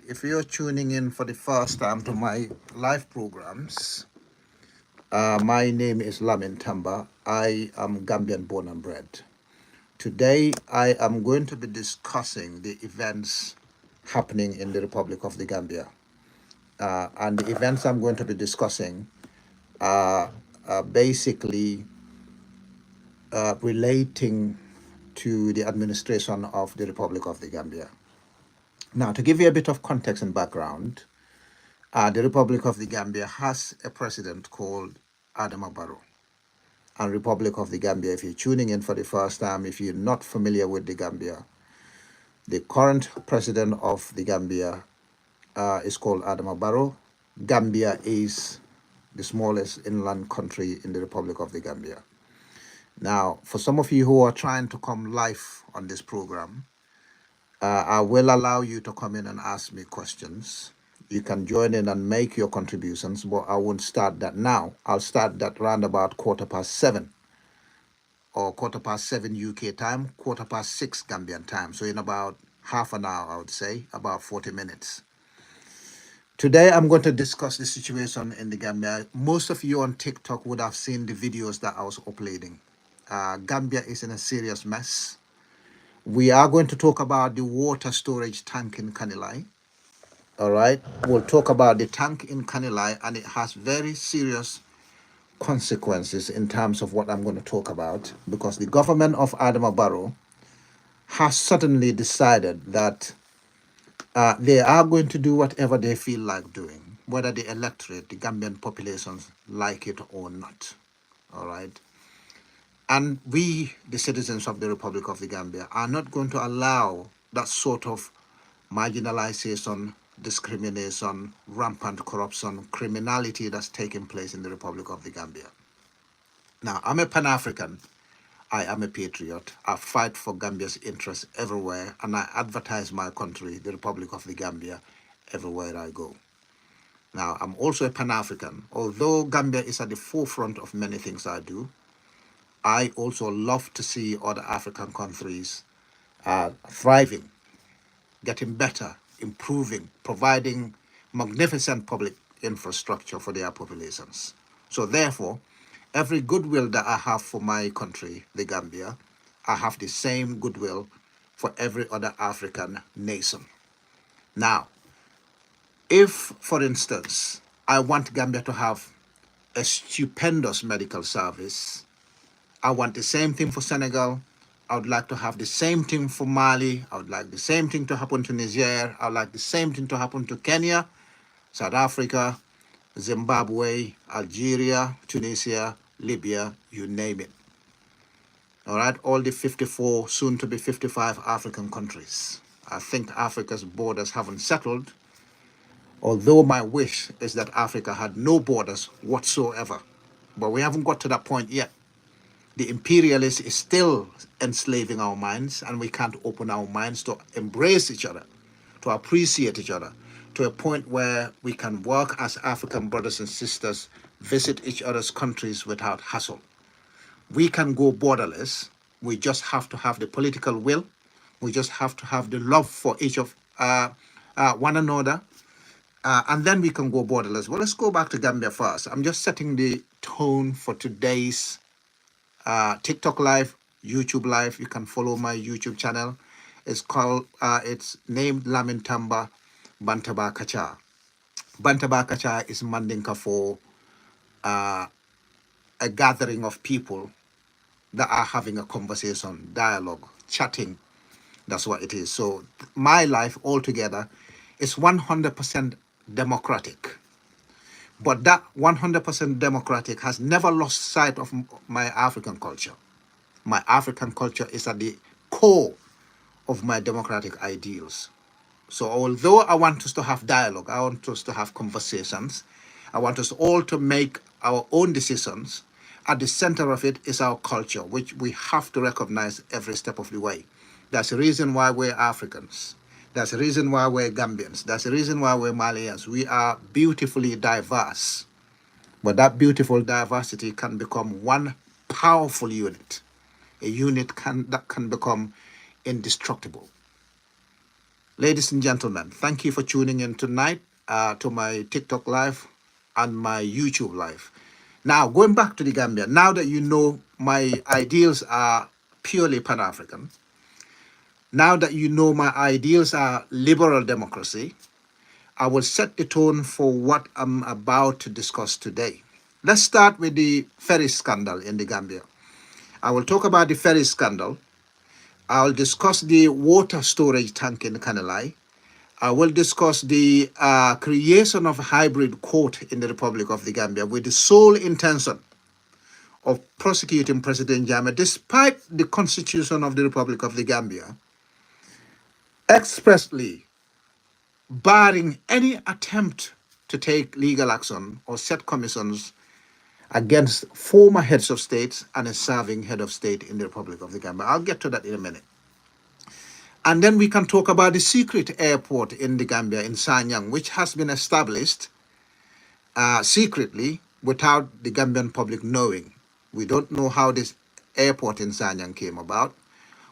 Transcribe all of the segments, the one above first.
if you're tuning in for the first time to my live programs, my name is Lamin Tamba. I am Gambian born and bred. Today, I am going to be discussing the events happening in the Republic of the Gambia. And the events I'm going to be discussing are basically relating to the administration of the Republic of the Gambia. Now, to give you a bit of context and background, the Republic of the Gambia has a president called Adama Barrow. And Republic of the Gambia, if you're tuning in for the first time, if you're not familiar with the Gambia, the current president of the Gambia is called Adama Barrow. Gambia is the smallest inland country in the Republic of the Gambia. Now, for some of you who are trying to come live on this program, I will allow you to come in and ask me questions. You can join in and make your contributions, but I won't start that now. I'll start that round about 7:15 or 7:15 UK time, 6:15 Gambian time. So in about half an hour, I would say, about 40 minutes. Today, I'm going to discuss the situation in the Gambia. Most of you on TikTok would have seen the videos that I was uploading. Gambia is in a serious mess. We are going to talk about the water storage tank in Kanilai. All right. We'll talk about the tank in Kanilai, and it has very serious consequences in terms of what I'm going to talk about, because the government of Adama Barrow has suddenly decided that they are going to do whatever they feel like doing, whether the electorate, the Gambian populations, like it or not. All right. And we, the citizens of the Republic of the Gambia, are not going to allow that sort of marginalization, discrimination, rampant corruption, criminality that's taking place in the Republic of the Gambia. Now, I'm a Pan-African. I am a patriot. I fight for Gambia's interests everywhere, and I advertise my country, the Republic of the Gambia, everywhere I go. Now, I'm also a Pan-African. Although Gambia is at the forefront of many things I do, I also love to see other African countries thriving, getting better, improving, providing magnificent public infrastructure for their populations. So therefore, every goodwill that I have for my country, the Gambia, I have the same goodwill for every other African nation. Now, if, for instance, I want Gambia to have a stupendous medical service, I want the same thing for Senegal. I would like to have the same thing for Mali. I would like the same thing to happen to Niger. I would like the same thing to happen to Kenya, South Africa, Zimbabwe, Algeria, Tunisia, Libya, you name it. All right, all the 54, soon to be 55 African countries. I think Africa's borders haven't settled, although my wish is that Africa had no borders whatsoever. But we haven't got to that point yet. The imperialist is still enslaving our minds, and we can't open our minds to embrace each other, to appreciate each other, to a point where we can work as African brothers and sisters, visit each other's countries without hassle. We can go borderless. We just have to have the political will. We just have to have the love for each of one another. And then we can go borderless. Well, let's go back to Gambia first. I'm just setting the tone for today's TikTok live, YouTube live. You can follow my YouTube channel. It's named Lamin Tamba Bantaba Kacha. Bantaba Kacha is Mandinka for a gathering of people that are having a conversation, dialogue, chatting. That's what it is. So my life altogether is 100% democratic. But that 100% democratic has never lost sight of my African culture. My African culture is at the core of my democratic ideals. So although I want us to have dialogue, I want us to have conversations, I want us all to make our own decisions, at the center of it is our culture, which we have to recognize every step of the way. That's the reason why we're Africans. That's the reason why we're Gambians. That's the reason why we're Malians. We are beautifully diverse. But that beautiful diversity can become one powerful unit, a unit that can become indestructible. Ladies and gentlemen, thank you for tuning in tonight to my TikTok live and my YouTube live. Now, going back to the Gambia, now that you know my ideals are purely Pan African, now that you know my ideals are liberal democracy, I will set the tone for what I'm about to discuss today. Let's start with the ferry scandal in the Gambia. I will talk about the ferry scandal. I'll discuss the water storage tank in Kanalai. I will discuss the creation of a hybrid court in the Republic of the Gambia with the sole intention of prosecuting President Jammeh, despite the Constitution of the Republic of the Gambia expressly barring any attempt to take legal action or set commissions against former heads of states and a serving head of state in the Republic of the Gambia. I'll get to that in a minute. And then we can talk about the secret airport in the Gambia, in Sanyang, which has been established secretly without the Gambian public knowing. We don't know how this airport in Sanyang came about.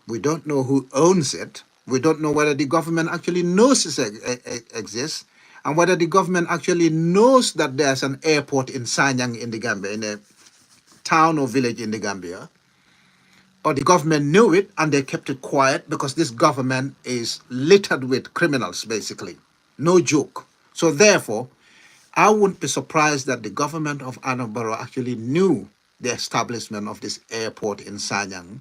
We don't know who owns it. We don't know whether the government actually knows it exists, and whether the government actually knows that there's an airport in Sanyang in the Gambia, in a town or village in the Gambia, or the government knew it and they kept it quiet because this government is littered with criminals, basically. No joke. So therefore, I wouldn't be surprised that the government of Anambra actually knew the establishment of this airport in Sanyang,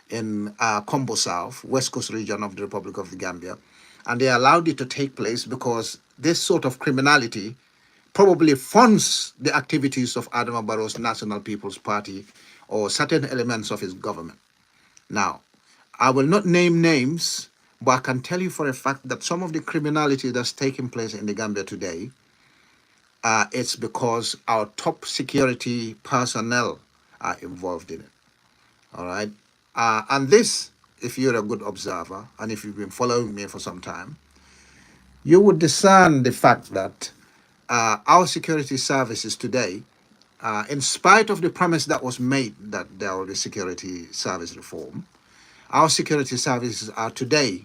in Kombo South, West Coast region of the Republic of the Gambia. And they allowed it to take place because this sort of criminality probably funds the activities of Adama Barrow's National People's Party or certain elements of his government. Now, I will not name names, but I can tell you for a fact that some of the criminality that's taking place in the Gambia today, it's because our top security personnel are involved in it. All right. And this, if you're a good observer and if you've been following me for some time, you would discern the fact that our security services today, in spite of the promise that was made that there will be security service reform, our security services are today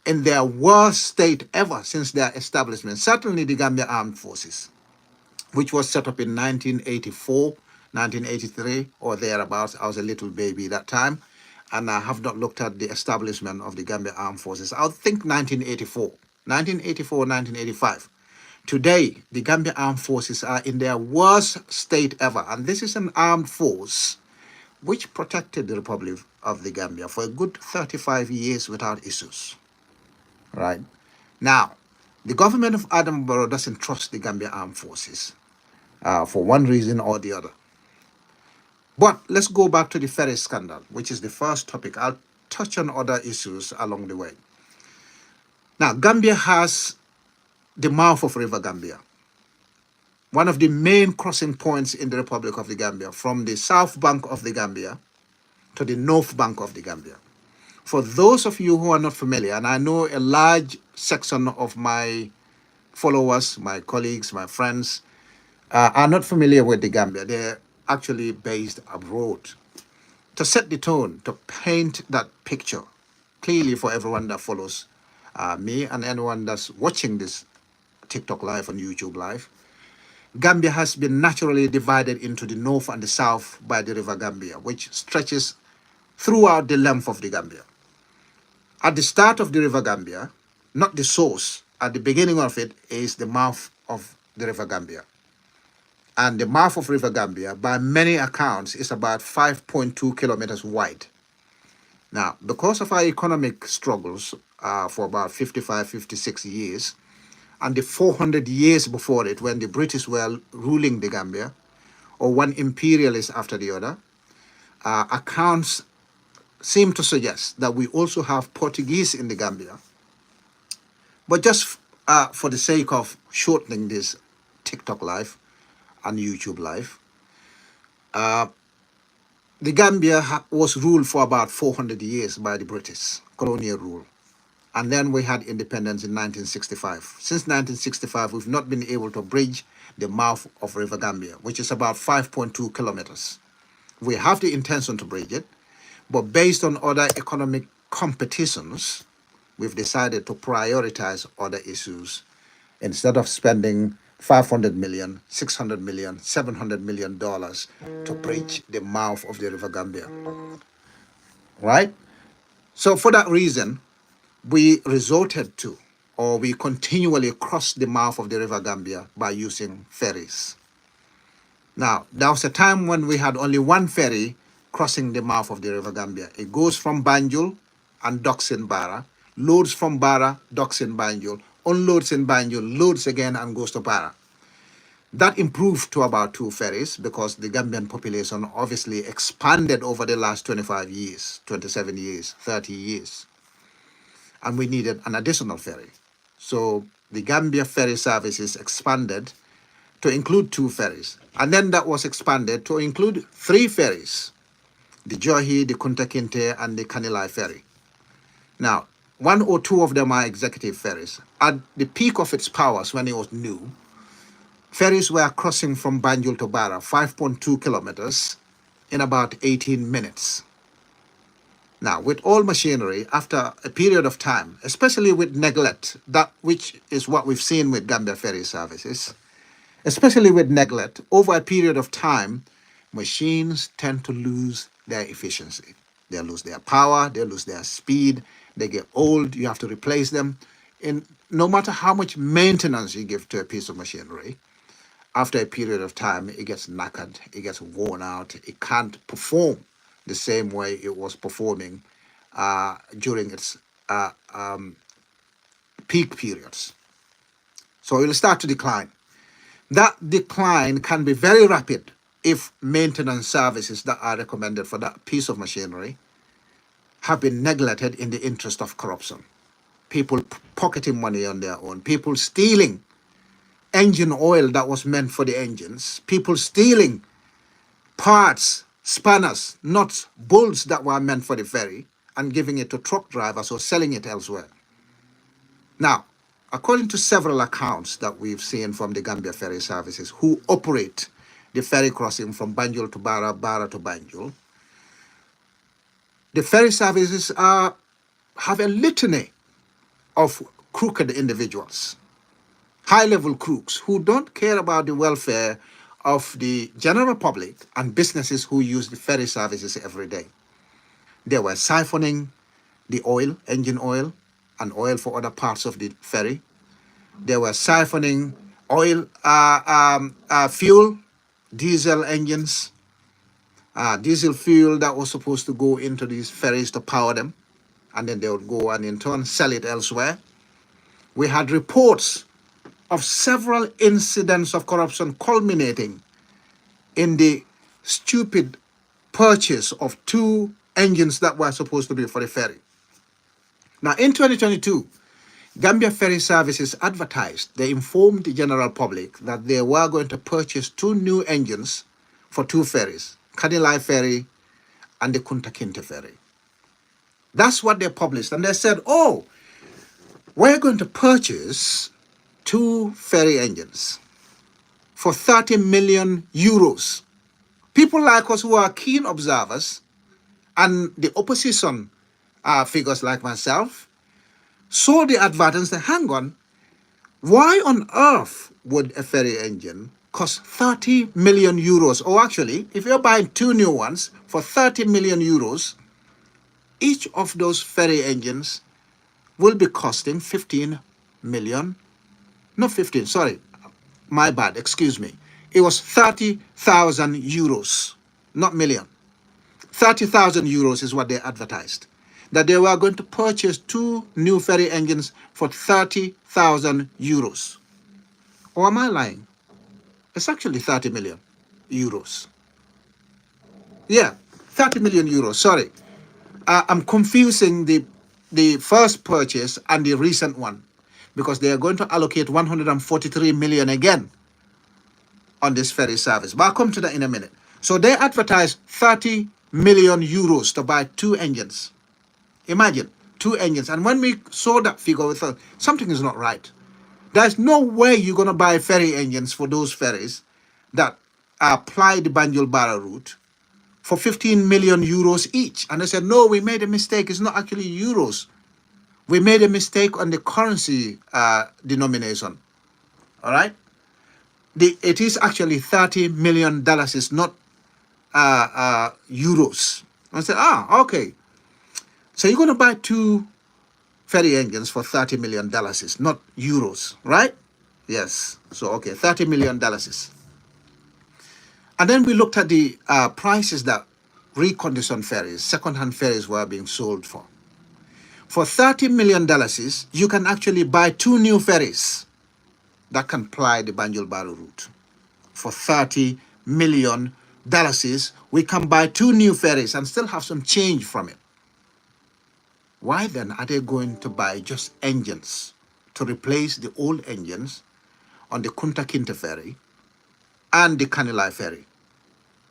in their worst state ever since their establishment. Certainly the Gambia Armed Forces, which was set up in 1984, 1983, or thereabouts. I was a little baby that time, and I have not looked at the establishment of the Gambia Armed Forces. I think 1984, 1985. Today, the Gambia Armed Forces are in their worst state ever, and this is an armed force which protected the Republic of the Gambia for a good 35 years without issues. Right? Now, the government of Adam Barrow doesn't trust the Gambia Armed Forces for one reason or the other. But let's go back to the ferry scandal, which is the first topic. I'll touch on other issues along the way. Now, Gambia has the mouth of River Gambia, one of the main crossing points in the Republic of the Gambia, from the south bank of the Gambia to the north bank of the Gambia. For those of you who are not familiar, and I know a large section of my followers, my colleagues, my friends, are not familiar with the Gambia. They're actually based abroad. To set the tone, to paint that picture clearly for everyone that follows me and anyone that's watching this TikTok live and YouTube live, Gambia has been naturally divided into the north and the south by the River Gambia, which stretches throughout the length of the Gambia. At the start of the River Gambia, not the source, at the beginning of it is the mouth of the River Gambia. And the mouth of River Gambia, by many accounts, is about 5.2 kilometers wide. Now, because of our economic struggles for about 55, 56 years, and the 400 years before it, when the British were ruling the Gambia, or one imperialist after the other, accounts seem to suggest that we also have Portuguese in the Gambia. But just for the sake of shortening this TikTok live and YouTube live, the Gambia was ruled for about 400 years by the British, colonial rule. And then we had independence in 1965. Since 1965, we've not been able to bridge the mouth of River Gambia, which is about 5.2 kilometers. We have the intention to bridge it, but based on other economic competitions, we've decided to prioritize other issues instead of spending 500 million, 600 million, 700 million dollars to bridge the mouth of the River Gambia, right? So for that reason, we resorted to, or we continually cross the mouth of the River Gambia by using ferries. Now, there was a time when we had only one ferry crossing the mouth of the River Gambia. It goes from Banjul and docks in Bara, loads from Bara, docks in Banjul, unloads in Banjul, loads again and goes to Bara. That improved to about two ferries because the Gambian population obviously expanded over the last 25 years, 27 years, 30 years, and we needed an additional ferry. So the Gambia ferry services expanded to include two ferries. And then that was expanded to include three ferries, the Johi, the Kunta Kinte, and the Kanilai ferry. Now, one or two of them are executive ferries. At the peak of its powers when it was new, ferries were crossing from Banjul to Bara, 5.2 kilometers, in about 18 minutes. Now, with all machinery, after a period of time, especially with neglect, that which is what we've seen with Gambia ferry services, especially with neglect, over a period of time, machines tend to lose their efficiency. They lose their power, they lose their speed, they get old, you have to replace them. And no matter how much maintenance you give to a piece of machinery, after a period of time, it gets knackered, it gets worn out, it can't perform the same way it was performing during its peak periods. So it will start to decline. That decline can be very rapid if maintenance services that are recommended for that piece of machinery have been neglected in the interest of corruption. People pocketing money on their own, people stealing engine oil that was meant for the engines, people stealing parts, spanners, nuts, bolts that were meant for the ferry and giving it to truck drivers or selling it elsewhere. Now, according to several accounts that we've seen from the Gambia Ferry Services, who operate the ferry crossing from Banjul to Bara, Bara to Banjul, the ferry services have a litany of crooked individuals, high-level crooks who don't care about the welfare of the general public and businesses who use the ferry services every day. They were siphoning the oil, engine oil, and oil for other parts of the ferry. They were siphoning oil, fuel, diesel engines, diesel fuel that was supposed to go into these ferries to power them, and then they would go and in turn sell it elsewhere. We had reports of several incidents of corruption culminating in the stupid purchase of two engines that were supposed to be for the ferry. Now, in 2022, Gambia Ferry Services advertised, they informed the general public that they were going to purchase two new engines for two ferries, Kanilai Ferry and the Kunta Kinte Ferry. That's what they published. And they said, oh, we're going to purchase two ferry engines for 30 million euros. People like us who are keen observers and the opposition figures like myself saw the advert and said, hang on, why on earth would a ferry engine cost 30 million euros? Or actually, if you're buying two new ones for 30 million euros, each of those ferry engines will be costing 15 million. Not 15, sorry, my bad, excuse me. It was 30,000 euros, not million. 30,000 euros is what they advertised. That they were going to purchase two new ferry engines for 30,000 euros. Or am I lying? It's actually 30 million euros. Yeah, 30 million euros, sorry. I'm confusing the first purchase and the recent one because they are going to allocate 143 million again on this ferry service. But I'll come to that in a minute. So they advertised 30 million euros to buy two engines. Imagine, two engines. And when we saw that figure, we thought, something is not right. There's no way you're going to buy ferry engines for those ferries that apply the Banjul-Bara route for 15 million euros each. And they said, no, we made a mistake. It's not actually euros. We made a mistake on the currency denomination. All right. It is actually $30 million, is not euros. I said, okay. So you're going to buy two ferry engines for $30 million, is not euros, right? Yes. So, okay, $30 million. And then we looked at the prices that reconditioned ferries, second-hand ferries were being sold for. For $30 million, you can actually buy two new ferries that can ply the Banjul Baru route. For $30 million, we can buy two new ferries and still have some change from it. Why then are they going to buy just engines to replace the old engines on the Kunta Kinte ferry and the Kanilai ferry?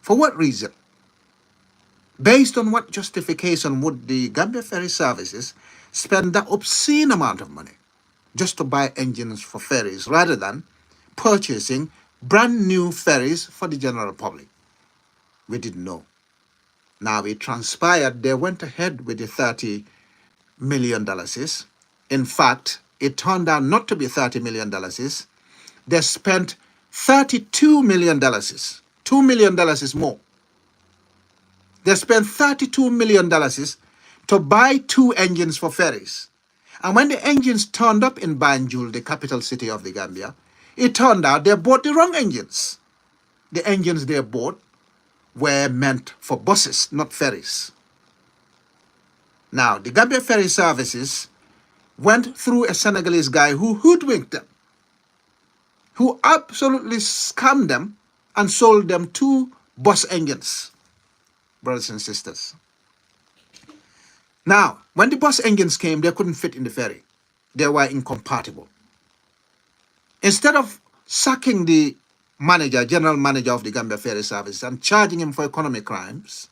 For what reason? Based on what justification would the Gambia Ferry Services spend that obscene amount of money just to buy engines for ferries rather than purchasing brand new ferries for the general public? We didn't know. Now it transpired they went ahead with the $30 million. In fact, it turned out not to be $30 million. They spent $32 million. $2 million more. They spent $32 million to buy two engines for ferries. And when the engines turned up in Banjul, the capital city of the Gambia, it turned out they bought the wrong engines. The engines they bought were meant for buses, not ferries. Now, the Gambia Ferry Services went through a Senegalese guy who hoodwinked them, who absolutely scammed them and sold them two bus engines, brothers and sisters. Now, when the bus engines came, they couldn't fit in the ferry. They were incompatible. Instead of sacking the general manager of the Gambia Ferry Service and charging him for economic crimes,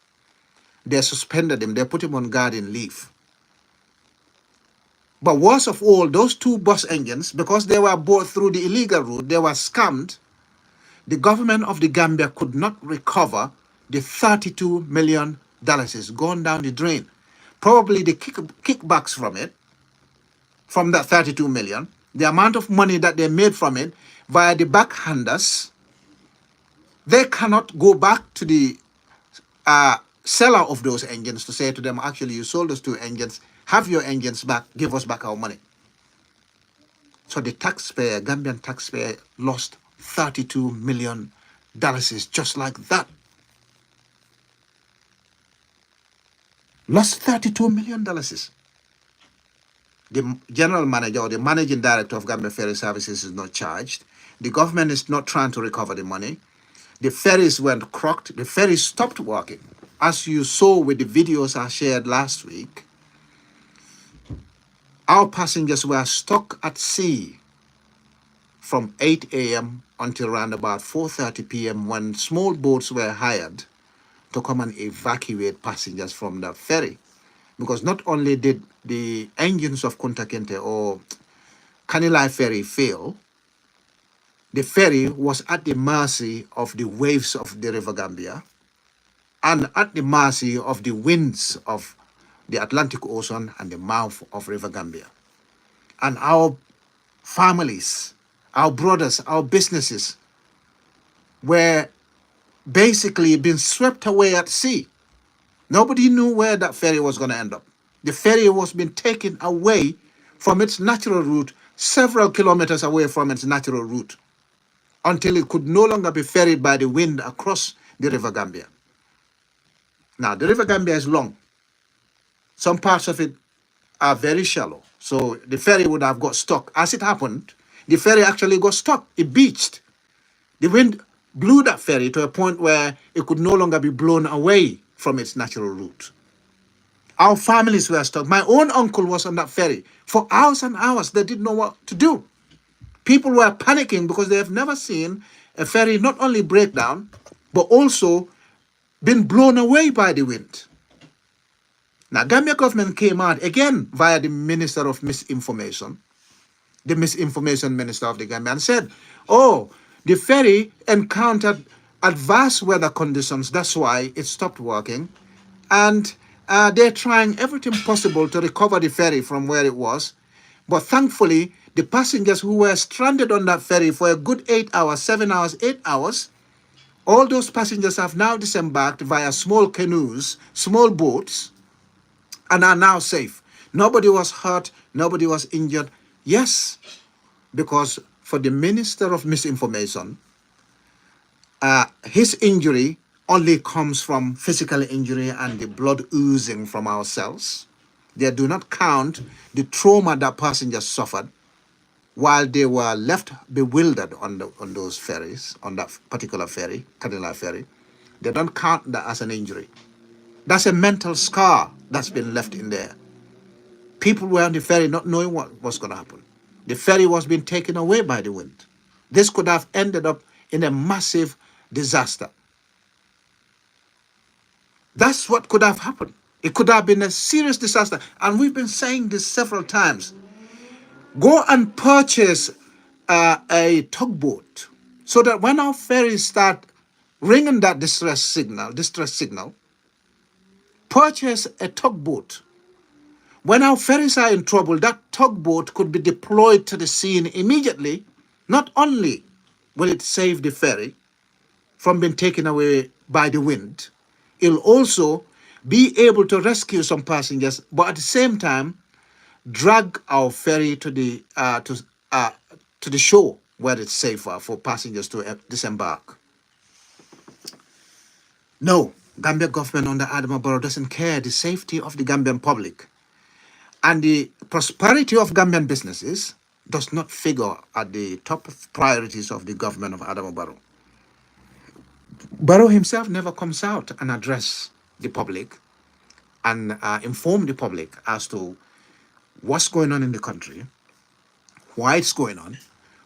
they suspended him. They put him on garden leave. But worst of all, those two bus engines, because they were bought through the illegal route, they were scammed. The government of the Gambia could not recover the $32 million. It's gone down the drain. Probably the kickbacks from it, from that 32 million, the amount of money that they made from it via the backhanders, they cannot go back to the seller of those engines to say to them, actually, you sold us two engines, have your engines back, give us back our money. So the taxpayer, Gambian taxpayer, lost $32 million just like that. Lost $32 million. The general manager or the managing director of Gambia Ferry Services is not charged. The government is not trying to recover the money. The ferries went crocked. The ferries stopped working. As you saw with the videos I shared last week, our passengers were stuck at sea from 8 a.m. until around about 4:30 p.m. when small boats were hired to come and evacuate passengers from the ferry. Because not only did the engines of Kunta Kinte or Kanilai ferry fail, the ferry was at the mercy of the waves of the River Gambia and at the mercy of the winds of the Atlantic Ocean and the mouth of River Gambia. And our families, our brothers, our businesses were basically being swept away at sea. Nobody knew where that ferry was going to end up. The ferry was being taken away from its natural route, several kilometers away from its natural route, until it could no longer be ferried by the wind across the River Gambia. Now, the River Gambia is long. Some parts of it are very shallow. So the ferry would have got stuck. As it happened, the ferry actually got stuck. It beached. The wind blew that ferry to a point where it could no longer be blown away from its natural route. Our families were stuck. My own uncle was on that ferry for hours and hours. They didn't know what to do. People were panicking because they have never seen a ferry not only break down, but also been blown away by the wind. Now, Gambia government came out again via the Minister of Misinformation, the Misinformation Minister of the Gambia, and said, oh, the ferry encountered adverse weather conditions. That's why it stopped working. And They're trying everything possible to recover the ferry from where it was. But thankfully, the passengers who were stranded on that ferry for a good 8 hours, 7 hours, 8 hours, all those passengers have now disembarked via small canoes, small boats, and are now safe. Nobody was hurt, nobody was injured. Yes, because for the Minister of Misinformation, his injury only comes from physical injury and the blood oozing from our cells. They do not count the trauma that passengers suffered while they were left bewildered on those ferries, on that particular ferry, Canela ferry. They don't count that as an injury. That's a mental scar that's been left in there. People were on the ferry not knowing what was going to happen. The ferry was being taken away by the wind. This could have ended up in a massive disaster. That's what could have happened. It could have been a serious disaster. And we've been saying this several times. Go and purchase a tugboat so that when our ferries start ringing that distress signal, purchase a tugboat. When our ferries are in trouble, that tugboat could be deployed to the scene immediately. Not only will it save the ferry from being taken away by the wind, it'll also be able to rescue some passengers, but at the same time, drag our ferry to the shore where it's safer for passengers to disembark. No, Gambia government under Adama Barrow doesn't care the safety of the Gambian public. And the prosperity of Gambian businesses does not figure at the top priorities of the government of Adama Barrow. Barrow himself never comes out and address the public and inform the public as to what's going on in the country, why it's going on,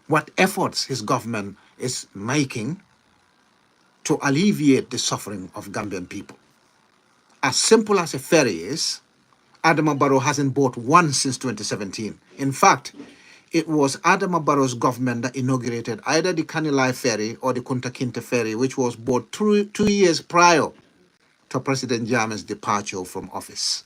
what efforts his government is making to alleviate the suffering of Gambian people. As simple as a ferry is, Adama Barrow hasn't bought one since 2017. In fact, it was Adama Barrow's government that inaugurated either the Kanilai ferry or the Kunta Kinte ferry, which was bought 2 years prior to President Jammeh's departure from office.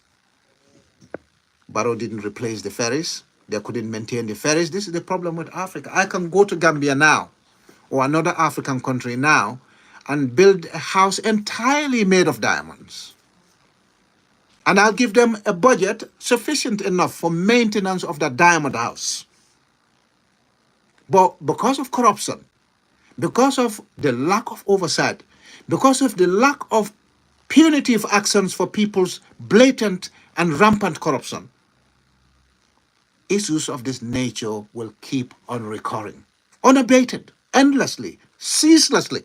Barrow didn't replace the ferries. They couldn't maintain the ferries. This is the problem with Africa. I can go to Gambia now or another African country now and build a house entirely made of diamonds. And I'll give them a budget sufficient enough for maintenance of that diamond house. But because of corruption, because of the lack of oversight, because of the lack of punitive actions for people's blatant and rampant corruption, issues of this nature will keep on recurring, unabated, endlessly, ceaselessly.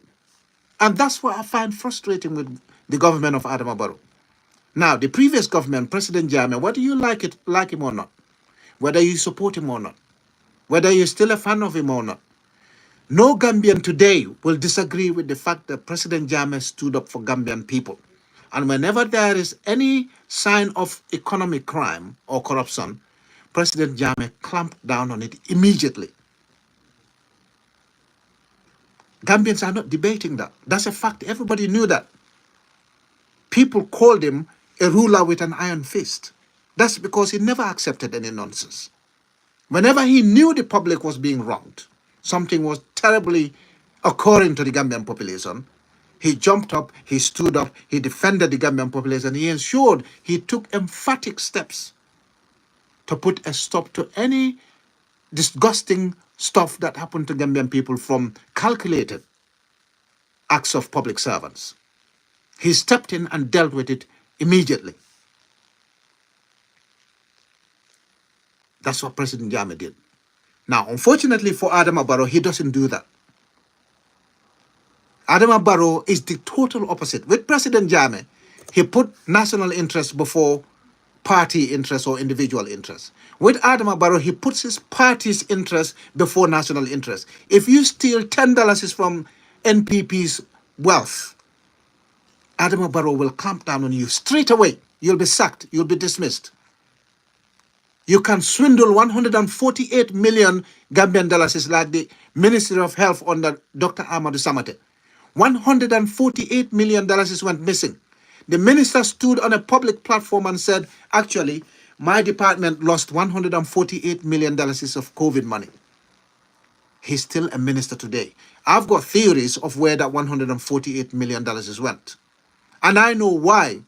And that's what I find frustrating with the government of Adama Barrow. Now, the previous government, President Jammeh, whether you like him or not, whether you support him or not, whether you're still a fan of him or not, no Gambian today will disagree with the fact that President Jammeh stood up for Gambian people. And whenever there is any sign of economic crime or corruption, President Jammeh clamped down on it immediately. Gambians are not debating that. That's a fact. Everybody knew that. People called him a ruler with an iron fist. That's because he never accepted any nonsense. Whenever he knew the public was being wronged, something was terribly occurring to the Gambian population, he jumped up, he stood up, he defended the Gambian population, he ensured he took emphatic steps to put a stop to any disgusting stuff that happened to Gambian people from calculated acts of public servants. He stepped in and dealt with it immediately. That's what President Jammeh did. Now, unfortunately for Adama Barrow, he doesn't do that. Adama Barrow is the total opposite. With President Jammeh, he put national interest before party interest or individual interest. With Adama Barrow, he puts his party's interest before national interest. If you steal $10 from NPP's wealth, Adama Barrow will clamp down on you straight away. You'll be sacked. You'll be dismissed. You can swindle 148 million Gambian dollars like the Ministry of Health under Dr. Amadou Samate. $148 million went missing. The minister stood on a public platform and said, actually, my department lost $148 million of COVID money. He's still a minister today. I've got theories of where that $148 million went. And I know why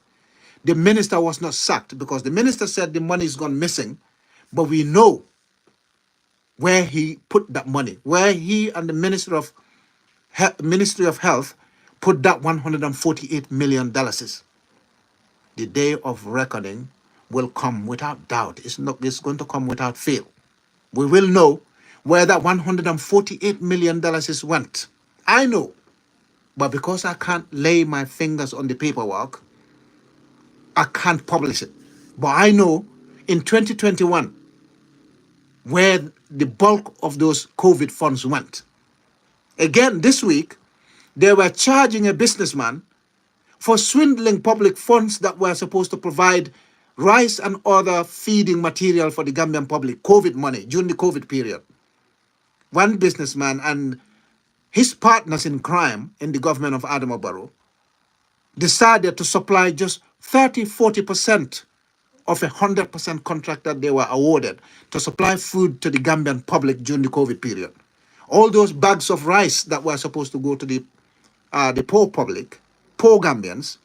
the minister was not sacked, because the minister said the money's gone missing, but we know where he put that money, where he and the Ministry of Health put that $148 million. The day of reckoning will come without doubt. It's going to come without fail. We will know where that $148 million went. I know, but because I can't lay my fingers on the paperwork, I can't publish it. But I know in 2021 where the bulk of those COVID funds went. Again, this week, they were charging a businessman for swindling public funds that were supposed to provide rice and other feeding material for the Gambian public, COVID money during the COVID period. One businessman and his partners in crime in the government of Adama Barrow decided to supply just 30-40% of 100% contract that they were awarded to supply food to the Gambian public during the COVID period. All those bags of rice that were supposed to go to the poor public, poor Gambians,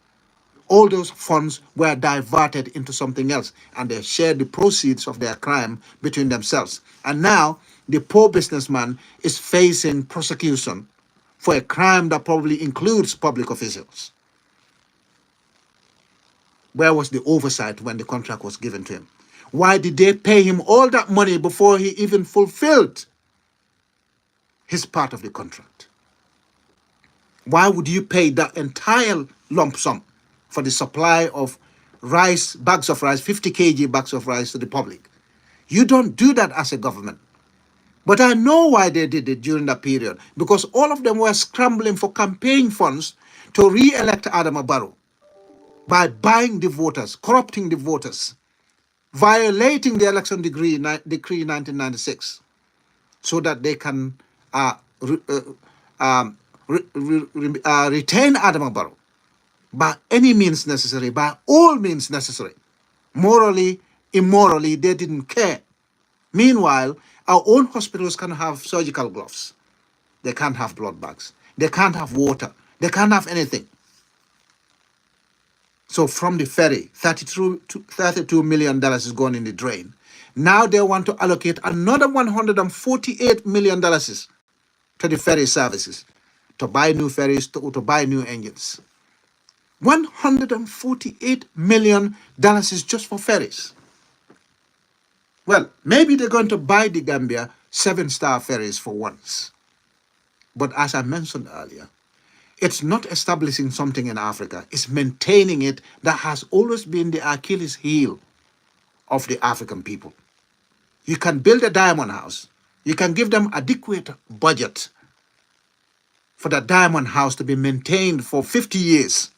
all those funds were diverted into something else, and they shared the proceeds of their crime between themselves. And now the poor businessman is facing prosecution for a crime that probably includes public officials. Where was the oversight when the contract was given to him? Why did they pay him all that money before he even fulfilled his part of the contract? Why would you pay that entire lump sum for the supply of rice, bags of rice, 50 kg bags of rice to the public? You don't do that as a government. But I know why they did it during that period, because all of them were scrambling for campaign funds to re-elect Adama Barrow by buying the voters, corrupting the voters, violating the election decree 1996, so that they can retain Adama Barrow by any means necessary, by all means necessary. Morally, immorally, they didn't care. Meanwhile, our own hospitals can have surgical gloves. They can't have blood bags. They can't have water. They can't have anything. So from the ferry, $32 million is gone in the drain. Now they want to allocate another $148 million to the ferry services, to buy new ferries, to buy new engines. $148 million is just for ferries. Well, maybe they're going to buy the Gambia 7-star ferries for once. But as I mentioned earlier, it's not establishing something in Africa, it's maintaining it. That has always been the Achilles heel of the African people. You can build a diamond house. You can give them adequate budget for that diamond house to be maintained for 50 years.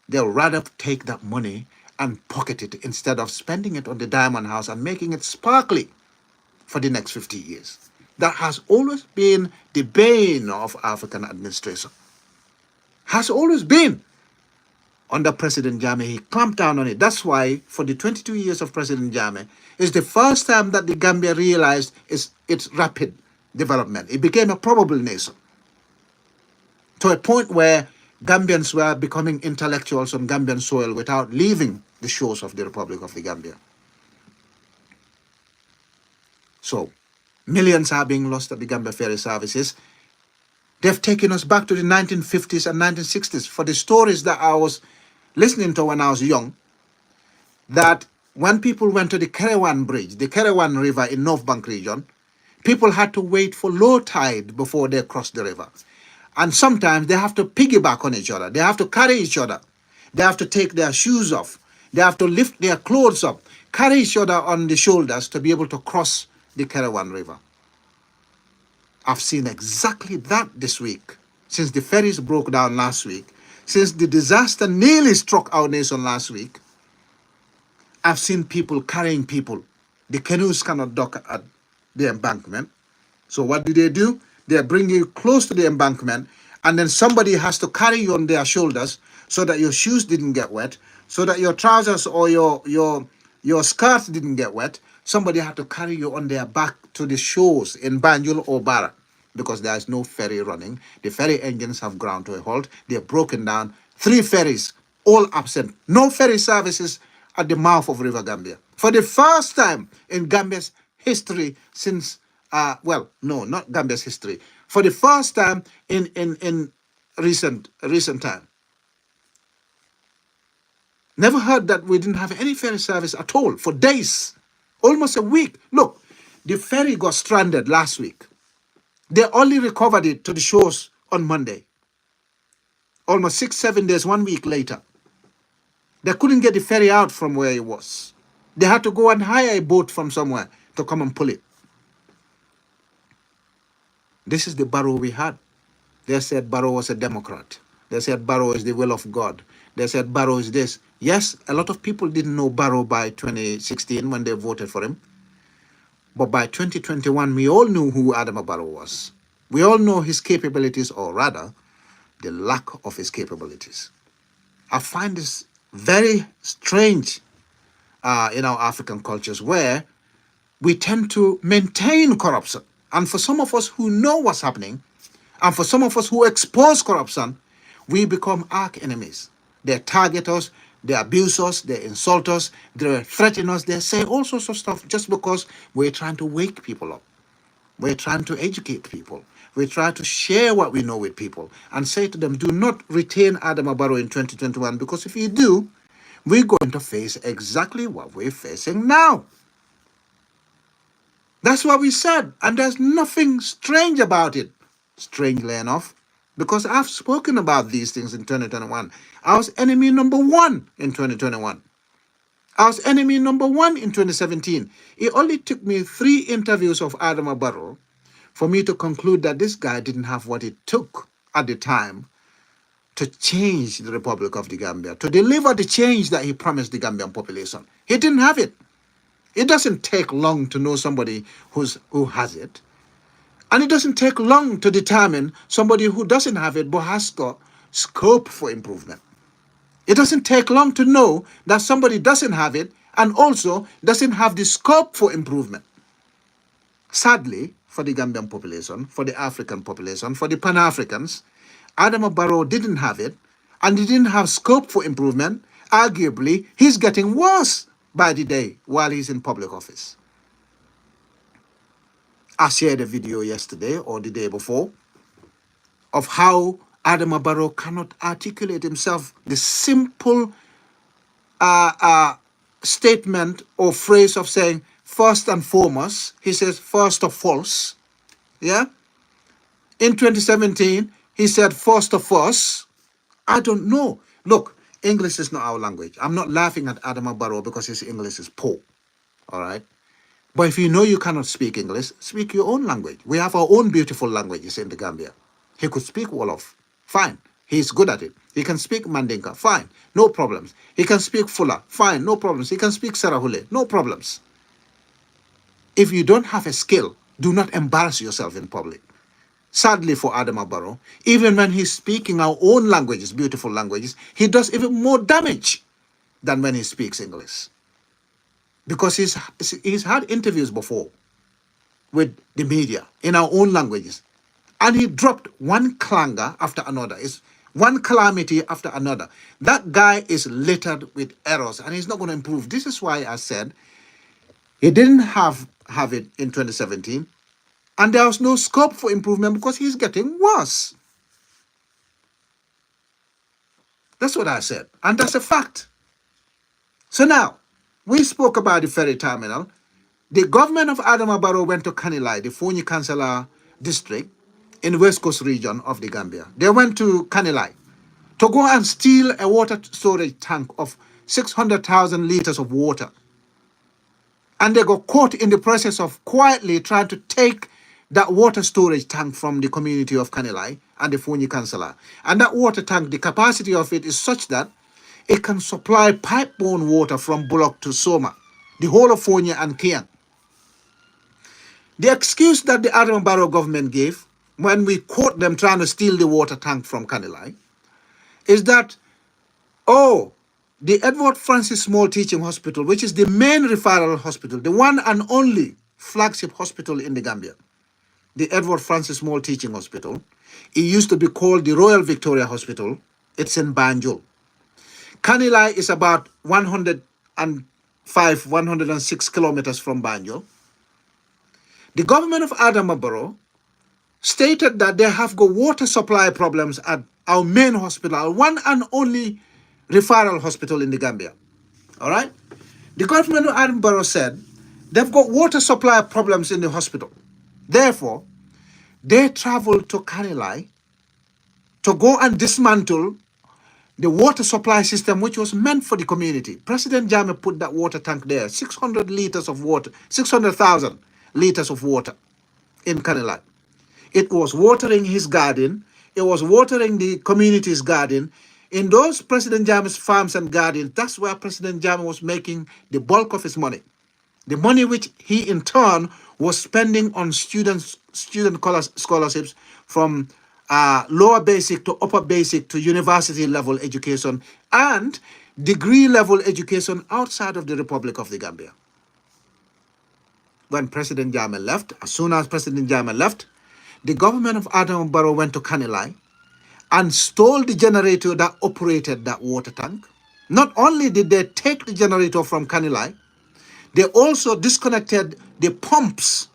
They'll rather take that money and pocket it instead of spending it on the diamond house and making it sparkly for the next 50 years. That has always been the bane of African administration. Has always been. Under President Jammeh, he clamped down on it. That's why, for the 22 years of President Jammeh, it's the first time that the Gambia realized its rapid development. It became a probable nation, to a point where Gambians were becoming intellectuals on Gambian soil without leaving the shores of the Republic of the Gambia. So, millions are being lost at the Gambia ferry services. They've taken us back to the 1950s and 1960s for the stories that I was listening to when I was young, that when people went to the Kerewan Bridge, the Kerewan River in North Bank region, people had to wait for low tide before they crossed the river. And sometimes they have to piggyback on each other. They have to carry each other. They have to take their shoes off. They have to lift their clothes up, carry each other on the shoulders to be able to cross the Kerewan River. I've seen exactly that this week, since the ferries broke down last week, since the disaster nearly struck our nation last week. I've seen people carrying people. The canoes cannot dock at the embankment. So what do? They bring you close to the embankment, and then somebody has to carry you on their shoulders so that your shoes didn't get wet, so that your trousers or your skirt didn't get wet. Somebody had to carry you on their back to the shores in Banjul or Barra because there is no ferry running. The ferry engines have ground to a halt. They're broken down. 3 ferries, all absent. No ferry services at the mouth of River Gambia. For the first time in Gambia's history since, well, no, not Gambia's history. For the first time in recent time. Never heard that we didn't have any ferry service at all for days, almost a week. Look, the ferry got stranded last week. They only recovered it to the shores on Monday. Almost 6-7 days, 1 week later. They couldn't get the ferry out from where it was. They had to go and hire a boat from somewhere to come and pull it. This is the Barrow we had. They said Barrow was a Democrat. They said Barrow is the will of God. They said Barrow is this. Yes, a lot of people didn't know Barrow by 2016 when they voted for him. But by 2021, we all knew who Adama Barrow was. We all know his capabilities, or rather, the lack of his capabilities. I find this very strange in our African cultures where we tend to maintain corruption. And for some of us who know what's happening, and for some of us who expose corruption, we become arch enemies. They target us, they abuse us, they insult us, they threaten us, they say all sorts of stuff just because we're trying to wake people up. We're trying to educate people. We try to share what we know with people and say to them, do not retain Adama Barrow in 2021, because if you do, we're going to face exactly what we're facing now. That's what we said, and there's nothing strange about it, strangely enough, because I've spoken about these things in 2021. I was enemy number 1 in 2021. I was enemy number 1 in 2017. It only took me 3 interviews of Adama Barrow for me to conclude that this guy didn't have what it took at the time to change the Republic of the Gambia, to deliver the change that he promised the Gambian population. He didn't have it. It doesn't take long to know somebody who has it. And it doesn't take long to determine somebody who doesn't have it but has got scope for improvement. It doesn't take long to know that somebody doesn't have it and also doesn't have the scope for improvement. Sadly, for the Gambian population, for the African population, for the Pan-Africans, Adama Barrow didn't have it and he didn't have scope for improvement. Arguably, he's getting worse by the day while he's in public office. I shared a video yesterday or the day before of how Adama Barrow cannot articulate himself the simple statement or phrase of saying first and foremost. He says first of false. Yeah. In 2017, he said first of us. I don't know. Look, English is not our language. I'm not laughing at Adama Barrow because his English is poor. All right. But if you know you cannot speak English, speak your own language. We have our own beautiful languages in the Gambia. He could speak Wolof. Fine. He's good at it. He can speak Mandinka. Fine. No problems. He can speak Fula. Fine. No problems. He can speak Sarahule. No problems. If you don't have a skill, do not embarrass yourself in public. Sadly for Adama Barrow, even when he's speaking our own languages, beautiful languages, he does even more damage than when he speaks English. Because he's had interviews before with the media in our own languages. And he dropped one clanger after another. It's one calamity after another. That guy is littered with errors and he's not going to improve. This is why I said he didn't have it in 2017. And there was no scope for improvement because he's getting worse. That's what I said. And that's a fact. So now, we spoke about the ferry terminal. The government of Adama Barrow went to Kanilai, the Fonyi Kansala district in the West Coast region of the Gambia. They went to Kanilai to go and steal a water storage tank of 600,000 liters of water. And they got caught in the process of quietly trying to take that water storage tank from the community of Kanilai and the Fonyi Kansala. And that water tank, the capacity of it is such that it can supply pipe-borne water from Bullock to Soma, the whole of Fonyi and Kiang. The excuse that the Adama Barrow government gave when we caught them trying to steal the water tank from Kanilai is that Oh, the Edward Francis Small Teaching Hospital, which is the main referral hospital, the one and only flagship hospital in the Gambia, the Edward Francis Small Teaching Hospital. It used to be called the Royal Victoria Hospital. It's in Banjul. Kanilai is about 105, 106 kilometers from Banjul. The government of Adama Barrow stated that they have got water supply problems at our main hospital, our one and only referral hospital in the Gambia. All right? The government of Adama Barrow said they've got water supply problems in the hospital. Therefore, they traveled to Kanilai to go and dismantle the water supply system, which was meant for the community. President Jammeh put that water tank there, 600 liters of water, 600,000 liters of water in Kanilai. It was watering his garden. It was watering the community's garden. In those President Jammeh's farms and gardens, that's where President Jammeh was making the bulk of his money. The money which he in turn was spending on student scholarships from lower basic to upper basic to university level education and degree level education outside of the Republic of the Gambia. When President Jammeh left, as soon as President Jammeh left, the government of Adama Barrow went to Kanilai and stole the generator that operated that water tank. Not only did they take the generator from Kanilai, they also disconnected the pumps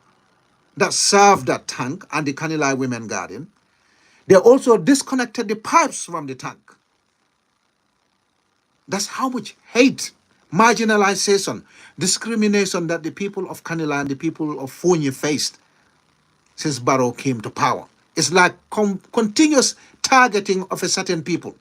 that served that tank and the Kanilai Women Garden. They also disconnected the pipes from the tank. That's how much hate, marginalization, discrimination that the people of Kanilai and the people of Fonyi faced since Barrow came to power. It's like continuous targeting of a certain people.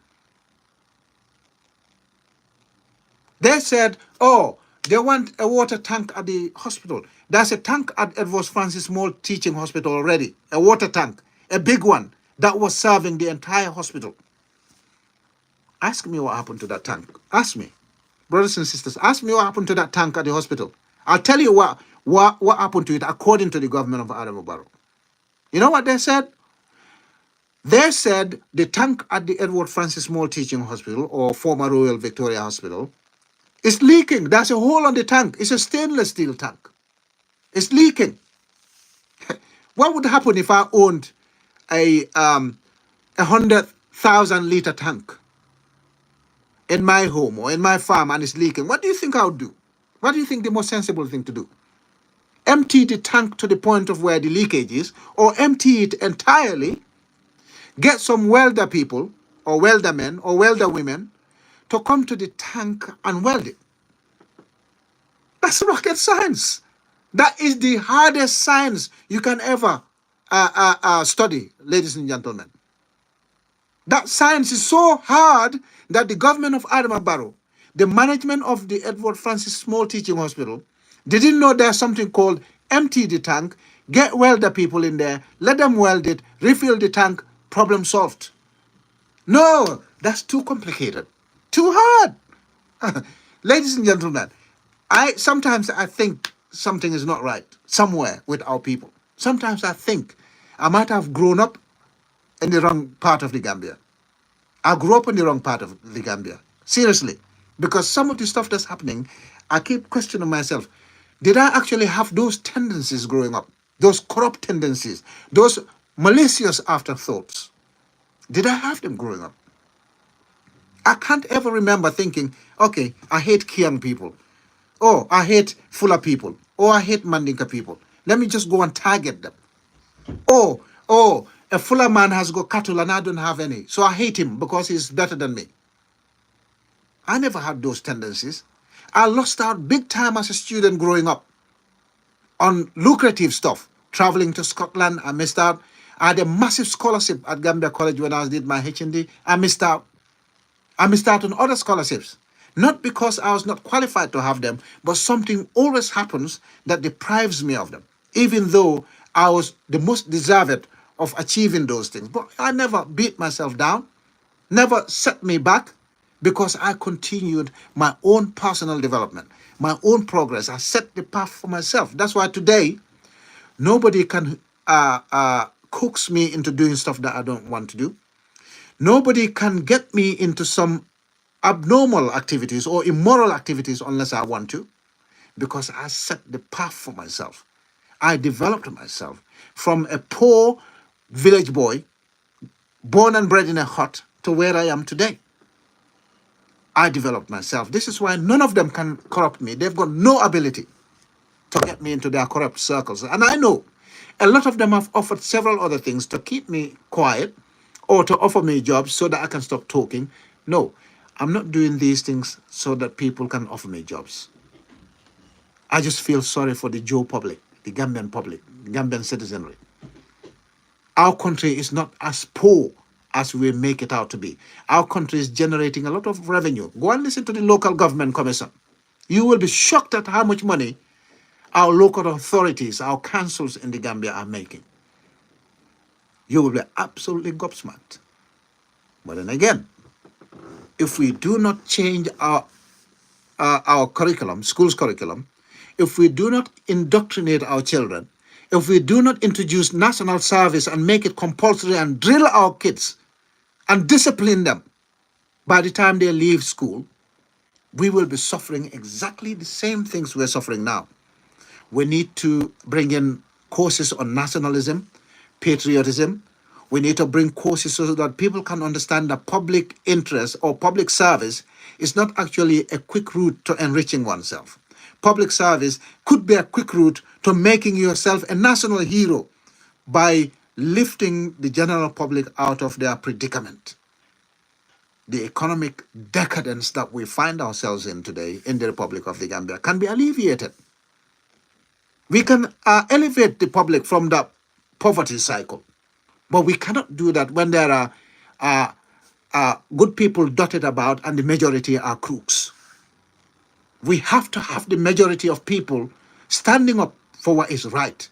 They said, oh, they want a water tank at the hospital. There's a tank at Edward Francis Small Teaching Hospital already, a water tank, a big one that was serving the entire hospital. Ask me what happened to that tank. Ask me. Brothers and sisters, ask me what happened to that tank at the hospital. I'll tell you what happened to it according to the government of Adama Barrow. You know what they said? They said the tank at the Edward Francis Small Teaching Hospital, or former Royal Victoria Hospital, is leaking. There's a hole on the tank. It's a stainless steel tank. It's leaking. What would happen if I owned a 100,000 liter tank in my home or in my farm and it's leaking? What do you think I would do? What do you think the most sensible thing to do? Empty the tank to the point of where the leakage is, or empty it entirely, get some welder people or welder men or welder women to come to the tank and weld it. That's rocket science. That is the hardest science you can ever study, ladies and gentlemen. That science is so hard that the government of Adama Barrow, the management of the Edward Francis Small Teaching Hospital, didn't know there's something called empty the tank, get welder people in there, let them weld it, refill the tank, problem solved. No, that's too complicated, too hard. Ladies and gentlemen, sometimes I think something is not right somewhere with our people. Sometimes I think I might have grown up in the wrong part of the Gambia. I grew up in the wrong part of the Gambia. Seriously. Because some of the stuff that's happening, I keep questioning myself. Did I actually have those tendencies growing up? Those corrupt tendencies? Those malicious afterthoughts? Did I have them growing up? I can't ever remember thinking, okay, I hate Kiang people. Oh, I hate Fula people. Oh, I hate Mandinka people. Let me just go and target them. Oh, a Fula man has got cattle and I don't have any. So I hate him because he's better than me. I never had those tendencies. I lost out big time as a student growing up on lucrative stuff. Traveling to Scotland, I missed out. I had a massive scholarship at Gambia College when I did my HND. I missed out. I missed out on other scholarships. Not because I was not qualified to have them, but something always happens that deprives me of them, even though I was the most deserved of achieving those things. But I never beat myself down, never set me back, because I continued my own personal development, my own progress. I set the path for myself. That's why today, nobody can coax me into doing stuff that I don't want to do. Nobody can get me into some abnormal activities or immoral activities unless I want to, because I set the path for myself. I developed myself from a poor village boy, born and bred in a hut, to where I am today. I developed myself. This is why none of them can corrupt me. They've got no ability to get me into their corrupt circles. And I know a lot of them have offered several other things to keep me quiet or to offer me jobs so that I can stop talking. No, I'm not doing these things so that people can offer me jobs. I just feel sorry for the Joe public, the public, the Gambian citizenry. Our country is not as poor as we make it out to be. Our country is generating a lot of revenue. Go and listen to the local government commission. You will be shocked at how much money our local authorities, our councils in the Gambia are making. You will be absolutely gobsmacked. But then again, if we do not change our curriculum, school's curriculum, if we do not indoctrinate our children, if we do not introduce national service and make it compulsory and drill our kids and discipline them, by the time they leave school, we will be suffering exactly the same things we're suffering now. We need to bring in courses on nationalism, patriotism. We need to bring courses so that people can understand that public interest or public service is not actually a quick route to enriching oneself. Public service could be a quick route to making yourself a national hero by lifting the general public out of their predicament. The economic decadence that we find ourselves in today in the Republic of the Gambia can be alleviated. We can elevate the public from the poverty cycle, but we cannot do that when there are good people dotted about and the majority are crooks. We have to have the majority of people standing up for what is right.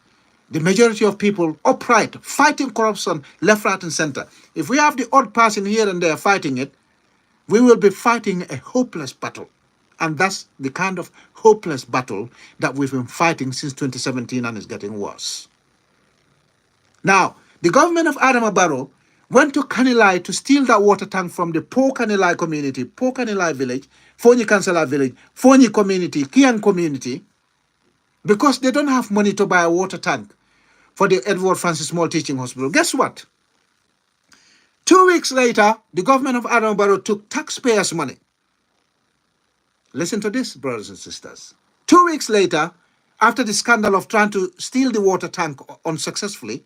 The majority of people upright, fighting corruption left, right, and center. If we have the odd person here and there fighting it, we will be fighting a hopeless battle. And that's the kind of hopeless battle that we've been fighting since 2017 and is getting worse. Now, the government of Adama Barrow went to Kanilai to steal that water tank from the poor Kanilai community, poor Kanilai village, Fonyi Kansala village, Fonyi community, Kian community, because they don't have money to buy a water tank for the Edward Francis Small Teaching Hospital. Guess what? 2 weeks later, the government of Adama Barrow took taxpayers' money. Listen to this, brothers and sisters. 2 weeks later, after the scandal of trying to steal the water tank unsuccessfully,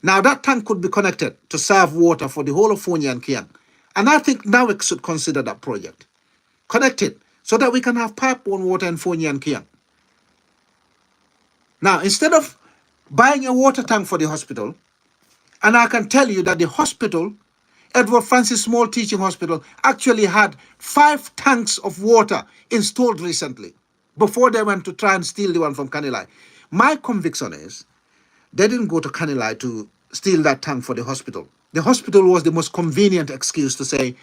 now that tank could be connected to serve water for the whole of Fonyi and Kiang. And I think now we should consider that project. Connected so that we can have pipe-borne water in Fonyi and Kiang. Now, instead of buying a water tank for the hospital, and I can tell you that the hospital, Edward Francis Small Teaching Hospital, actually had 5 tanks of water installed recently before they went to try and steal the one from Kanilai. My conviction is they didn't go to Kanilai to steal that tank for the hospital. The hospital was the most convenient excuse to say,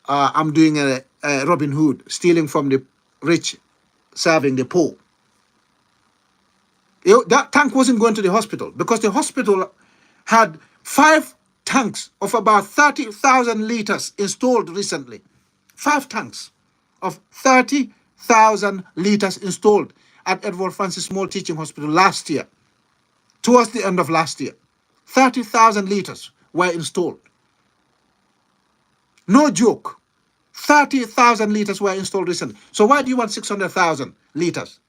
I'm doing a Robin Hood, stealing from the rich, serving the poor. That tank wasn't going to the hospital because the hospital had 5 tanks of about 30,000 liters installed recently. 5 tanks of 30,000 liters installed at Edward Francis Small Teaching Hospital last year, towards the end of last year. 30,000 liters were installed. No joke. 30,000 liters were installed recently. So why do you want 600,000 liters?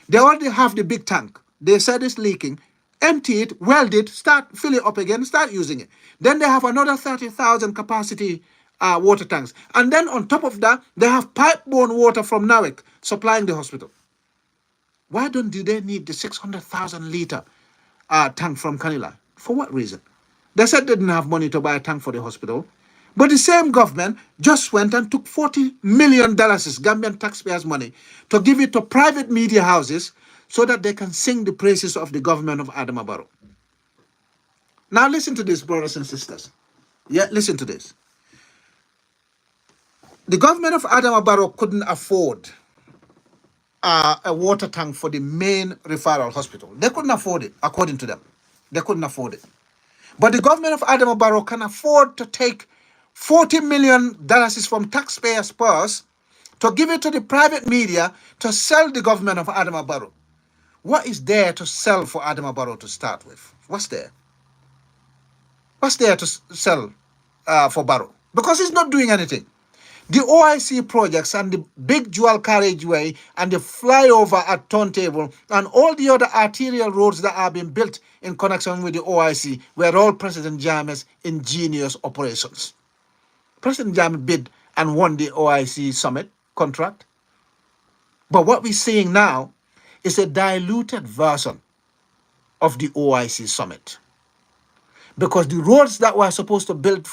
They already have the big tank. They said it's leaking. Empty it, weld it, start, fill it up again, start using it. Then they have another 30,000 capacity water tanks. And then on top of that, they have pipe-borne water from Nawek supplying the hospital. Why do they need the 600,000 liter tank from Kanila? For what reason? They said they didn't have money to buy a tank for the hospital. But the same government just went and took $40 million, Gambian taxpayers' money, to give it to private media houses so that they can sing the praises of the government of Adama Barrow. Now listen to this, brothers and sisters. Yeah, listen to this. The government of Adama Barrow couldn't afford a water tank for the main referral hospital. They couldn't afford it, according to them. They couldn't afford it. But the government of Adama Barrow can afford to take $40 million is from taxpayers' purse to give it to the private media to sell the government of Adama Barrow. What is there to sell for Adama Barrow to start with? What's there? What's there to sell for Barrow? Because he's not doing anything. The OIC projects and the big dual carriageway and the flyover at Turntable and all the other arterial roads that are being built in connection with the OIC were all President Jammeh's ingenious operations. President Jammeh bid and won the OIC summit contract. But what we're seeing now is a diluted version of the OIC summit. Because the roads that were supposed to be built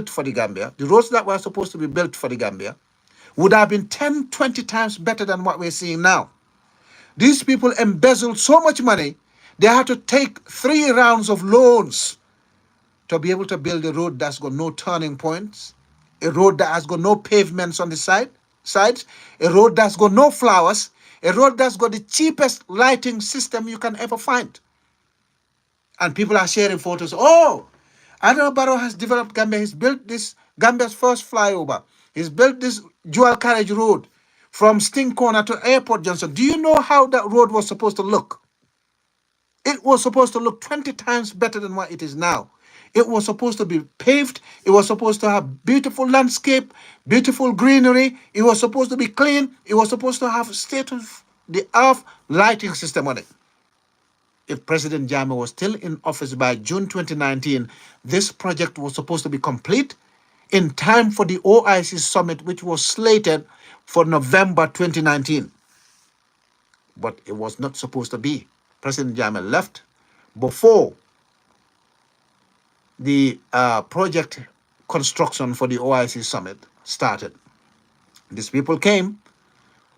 for the Gambia, the roads that were supposed to be built for the Gambia, would have been 10, 20 times better than what we're seeing now. These people embezzled so much money, they had to take 3 rounds of loans to be able to build a road that's got no turning points, a road that has got no pavements on the sides, a road that's got no flowers, a road that's got the cheapest lighting system you can ever find. And people are sharing photos. Oh, Adama Barrow has developed Gambia. He's built this Gambia's first flyover. He's built this dual carriage road from Sting Corner to Airport Junction. Do you know how that road was supposed to look? It was supposed to look 20 times better than what it is now. It was supposed to be paved. It was supposed to have beautiful landscape, beautiful greenery. It was supposed to be clean. It was supposed to have state-of-the-art lighting system on it. If President Jammeh was still in office by June 2019, this project was supposed to be complete in time for the OIC summit, which was slated for November 2019. But it was not supposed to be. President Jammeh left before the project construction for the OIC summit started. These people came.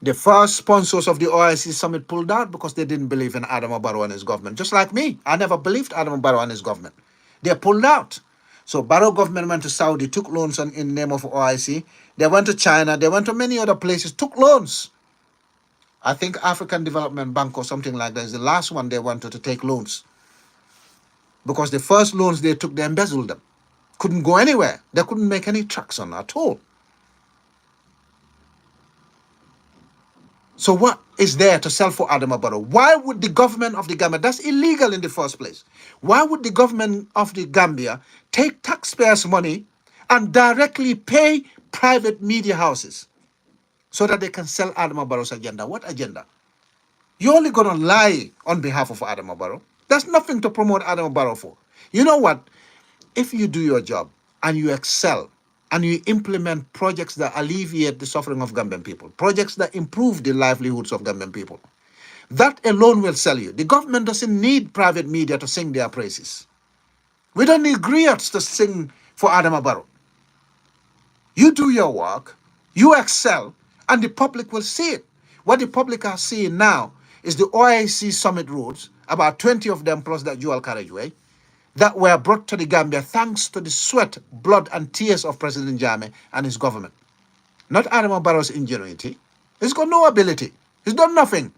The first sponsors of the OIC summit pulled out because they didn't believe in Adama Barrow and his government. Just like me, I never believed Adama Barrow and his government. They pulled out. So Barrow government went to Saudi, took loans in the name of OIC. They went to China. They went to many other places, took loans. I think African Development Bank or something like that is the last one they wanted to take loans. Because the first loans they took, they embezzled them. Couldn't go anywhere. They couldn't make any traction at all. So what is there to sell for Adama Barrow? Why would the government of the Gambia, that's illegal in the first place. Why would the government of the Gambia take taxpayers' money and directly pay private media houses so that they can sell Adama Barrow's agenda? What agenda? You're only going to lie on behalf of Adama Barrow. There's nothing to promote Adama Barrow for. You know what? If you do your job and you excel, and you implement projects that alleviate the suffering of Gambian people, projects that improve the livelihoods of Gambian people, that alone will sell you. The government doesn't need private media to sing their praises. We don't need griots to sing for Adama Barrow. You do your work, you excel, and the public will see it. What the public are seeing now is the OIC summit roads, about 20 of them plus that dual carriageway, that were brought to the Gambia thanks to the sweat, blood, and tears of President Jammeh and his government. Not Adama Barrow's ingenuity. He's got no ability. He's done nothing.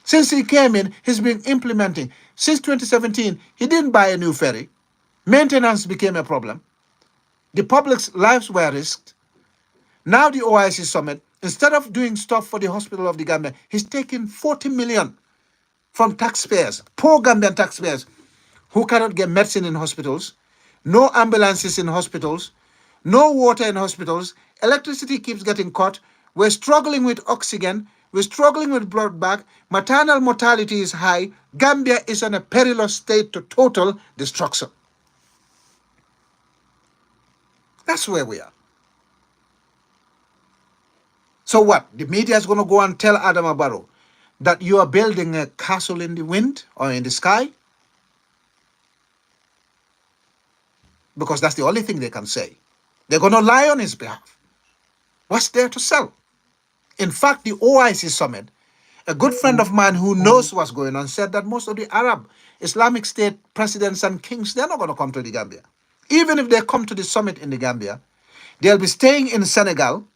Since he came in, he's been implementing. Since 2017, he didn't buy a new ferry. Maintenance became a problem. The public's lives were risked. Now the OIC summit, instead of doing stuff for the hospital of the Gambia, he's taking 40 million from taxpayers, poor Gambian taxpayers, who cannot get medicine in hospitals, no ambulances in hospitals, no water in hospitals, electricity keeps getting cut, we're struggling with oxygen, we're struggling with blood bag, maternal mortality is high, Gambia is in a perilous state to total destruction. That's where we are. So what? The media is going to go and tell Adama Barrow that you are building a castle in the wind or in the sky? Because that's the only thing they can say. They're going to lie on his behalf. What's there to sell? In fact, the OIC summit, a good friend of mine who knows what's going on said that most of the Arab Islamic State presidents and kings, they're not going to come to the Gambia. Even if they come to the summit in the Gambia, they'll be staying in Senegal,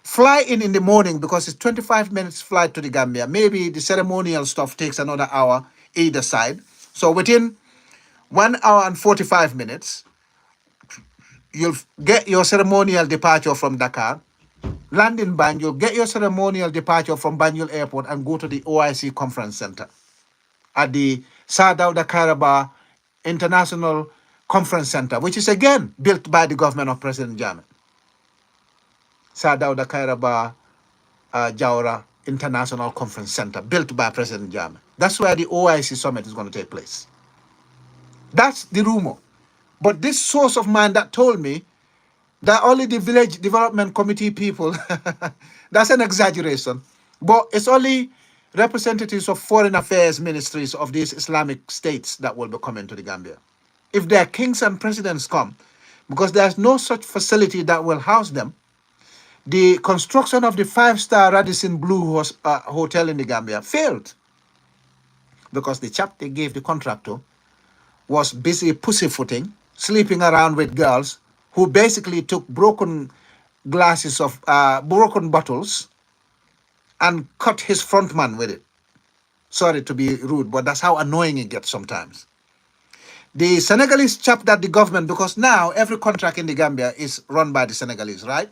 fly in the morning because it's 25 minutes flight to the Gambia. Maybe the ceremonial stuff takes another hour either side. So within 1 hour and 45 minutes, You'll get your ceremonial departure from Dakar, land in Banjul, get your ceremonial departure from Banjul Airport, and go to the OIC Conference Center at the Sir Dawda Kairaba International Conference Center, which is again built by the government of President Jammeh. Sir Dawda Kairaba Jawara International Conference Center, built by President Jammeh. That's where the OIC summit is going to take place. That's the rumor. But this source of mine that told me that only the village development committee people, that's an exaggeration. But it's only representatives of foreign affairs ministries of these Islamic states that will be coming to the Gambia. If their kings and presidents come, because there's no such facility that will house them, the construction of the five-star Radisson Blue Hotel in the Gambia failed because the chap they gave the contract to was busy pussyfooting, sleeping around with girls who basically took broken glasses of broken bottles and cut his front man with it. Sorry to be rude, but that's how annoying it gets sometimes. The Senegalese chap that the government, because now every contract in the Gambia is run by the Senegalese, right?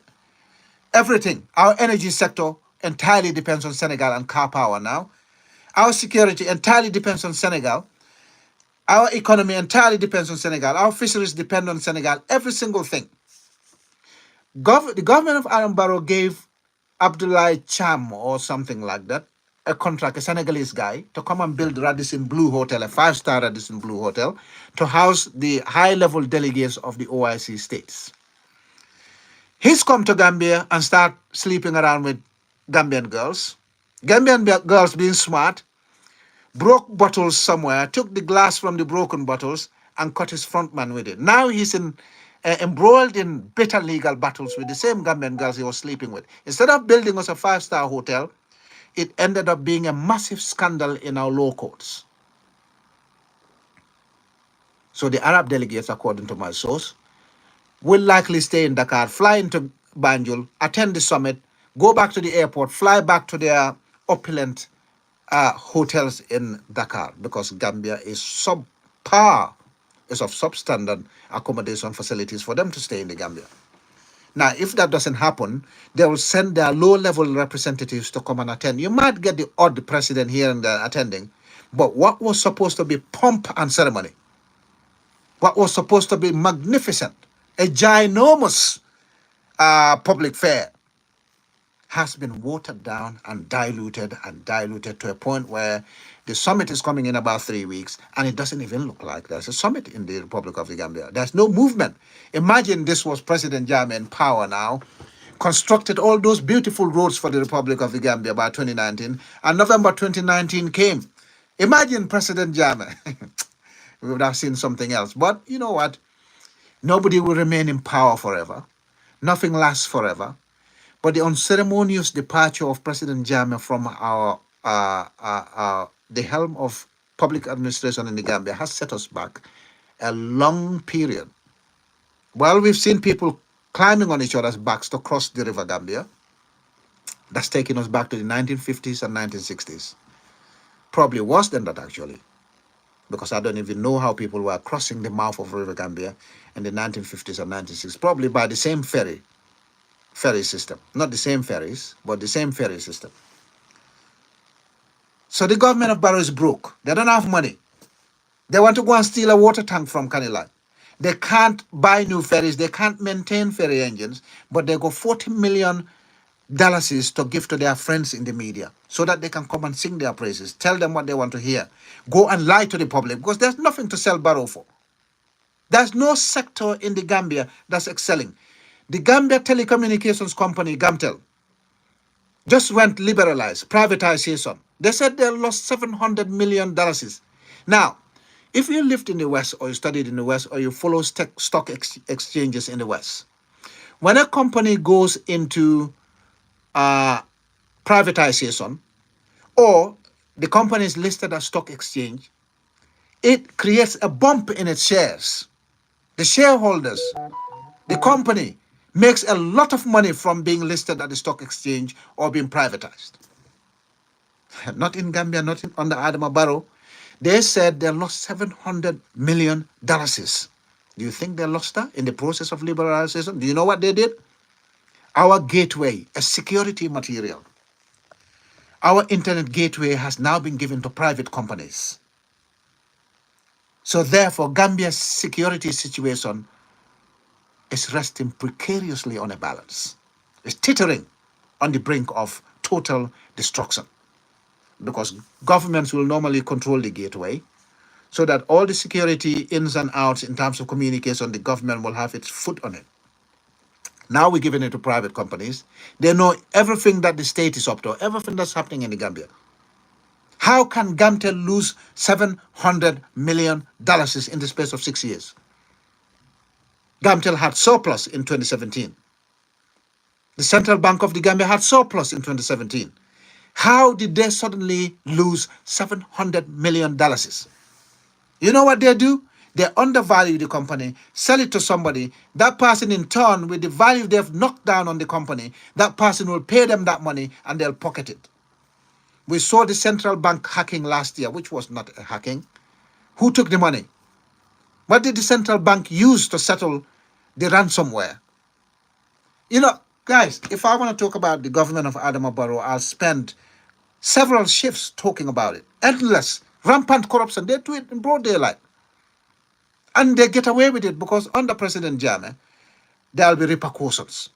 Everything. Our energy sector entirely depends on Senegal and car power now. Our security entirely depends on Senegal. Our economy entirely depends on Senegal. Our fisheries depend on Senegal. Every single thing. The government of Adam Barrow gave Abdoulaye Cham or something like that a contract, a Senegalese guy, to come and build Radisson Blue Hotel, a five-star Radisson Blue Hotel, to house the high-level delegates of the OIC states. He's come to Gambia and start sleeping around with Gambian girls. Gambian girls being smart, broke bottles somewhere, took the glass from the broken bottles and cut his front man with it. Now he's embroiled in bitter legal battles with the same Gambian girls he was sleeping with. Instead of building us a five-star hotel, it ended up being a massive scandal in our law courts. So the Arab delegates, according to my source, will likely stay in Dakar, fly into Banjul, attend the summit, go back to the airport, fly back to their opulent hotels in Dakar, because Gambia is subpar, is of substandard accommodation facilities for them to stay in the Gambia. Now, if that doesn't happen, they will send their low-level representatives to come and attend. You might get the odd president here and there attending, but what was supposed to be pomp and ceremony, what was supposed to be magnificent, a ginormous public fair, has been watered down and diluted to a point where the summit is coming in about 3 weeks and it doesn't even look like there's a summit in the Republic of the Gambia. There's no movement. Imagine this was President Jammeh in power now, constructed all those beautiful roads for the Republic of the Gambia by 2019, and November 2019 came. Imagine President Jammeh. We would have seen something else. But you know what? Nobody will remain in power forever. Nothing lasts forever. But the unceremonious departure of President Jammeh from the helm of public administration in the Gambia has set us back a long period. Well, we've seen people climbing on each other's backs to cross the river Gambia. That's taking us back to the 1950s and 1960s. Probably worse than that, actually, because I don't even know how people were crossing the mouth of River Gambia in the 1950s and 1960s, probably by the same ferry system. Not the same ferries, but the same ferry system. So the government of Barrow is broke. They don't have money. They want to go and steal a water tank from Kanilai. They can't buy new ferries. They can't maintain ferry engines, but they got $40 million to give to their friends in the media so that they can come and sing their praises, tell them what they want to hear, go and lie to the public, because there's nothing to sell Barrow for. There's no sector in the Gambia that's excelling. The Gambia Telecommunications Company, Gamtel, just went liberalized, privatization. They said they lost $700 million. Now, if you lived in the West, or you studied in the West, or you follow stock exchanges in the West, when a company goes into privatization, or the company is listed as stock exchange, it creates a bump in its shares. The shareholders, the company, makes a lot of money from being listed at the stock exchange or being privatized. Not in Gambia, not under Adama Barrow. They said they lost $700 million. Do you think they lost her in the process of liberalization? Do you know what they did? Our gateway, a security material, our internet gateway has now been given to private companies. So therefore, Gambia's security situation is resting precariously on a balance. It's teetering on the brink of total destruction because governments will normally control the gateway so that all the security ins and outs in terms of communication, the government will have its foot on it. Now we're giving it to private companies. They know everything that the state is up to, everything that's happening in the Gambia. How can Gamtel lose $700 million in the space of 6 years? Gamtel had surplus in 2017. The Central Bank of the Gambia had surplus in 2017. How did they suddenly lose $700 million? You know what they do? They undervalue the company, sell it to somebody. That person, in turn, with the value they've knocked down on the company, that person will pay them that money and they'll pocket it. We saw the central bank hacking last year, which was not a hacking. Who took the money? What did the central bank use to settle the ransomware? You know, guys, if I want to talk about the government of Adama Barrow, I'll spend several shifts talking about it. Endless, rampant corruption. They do it in broad daylight. And they get away with it because under President Jammeh, there will be repercussions.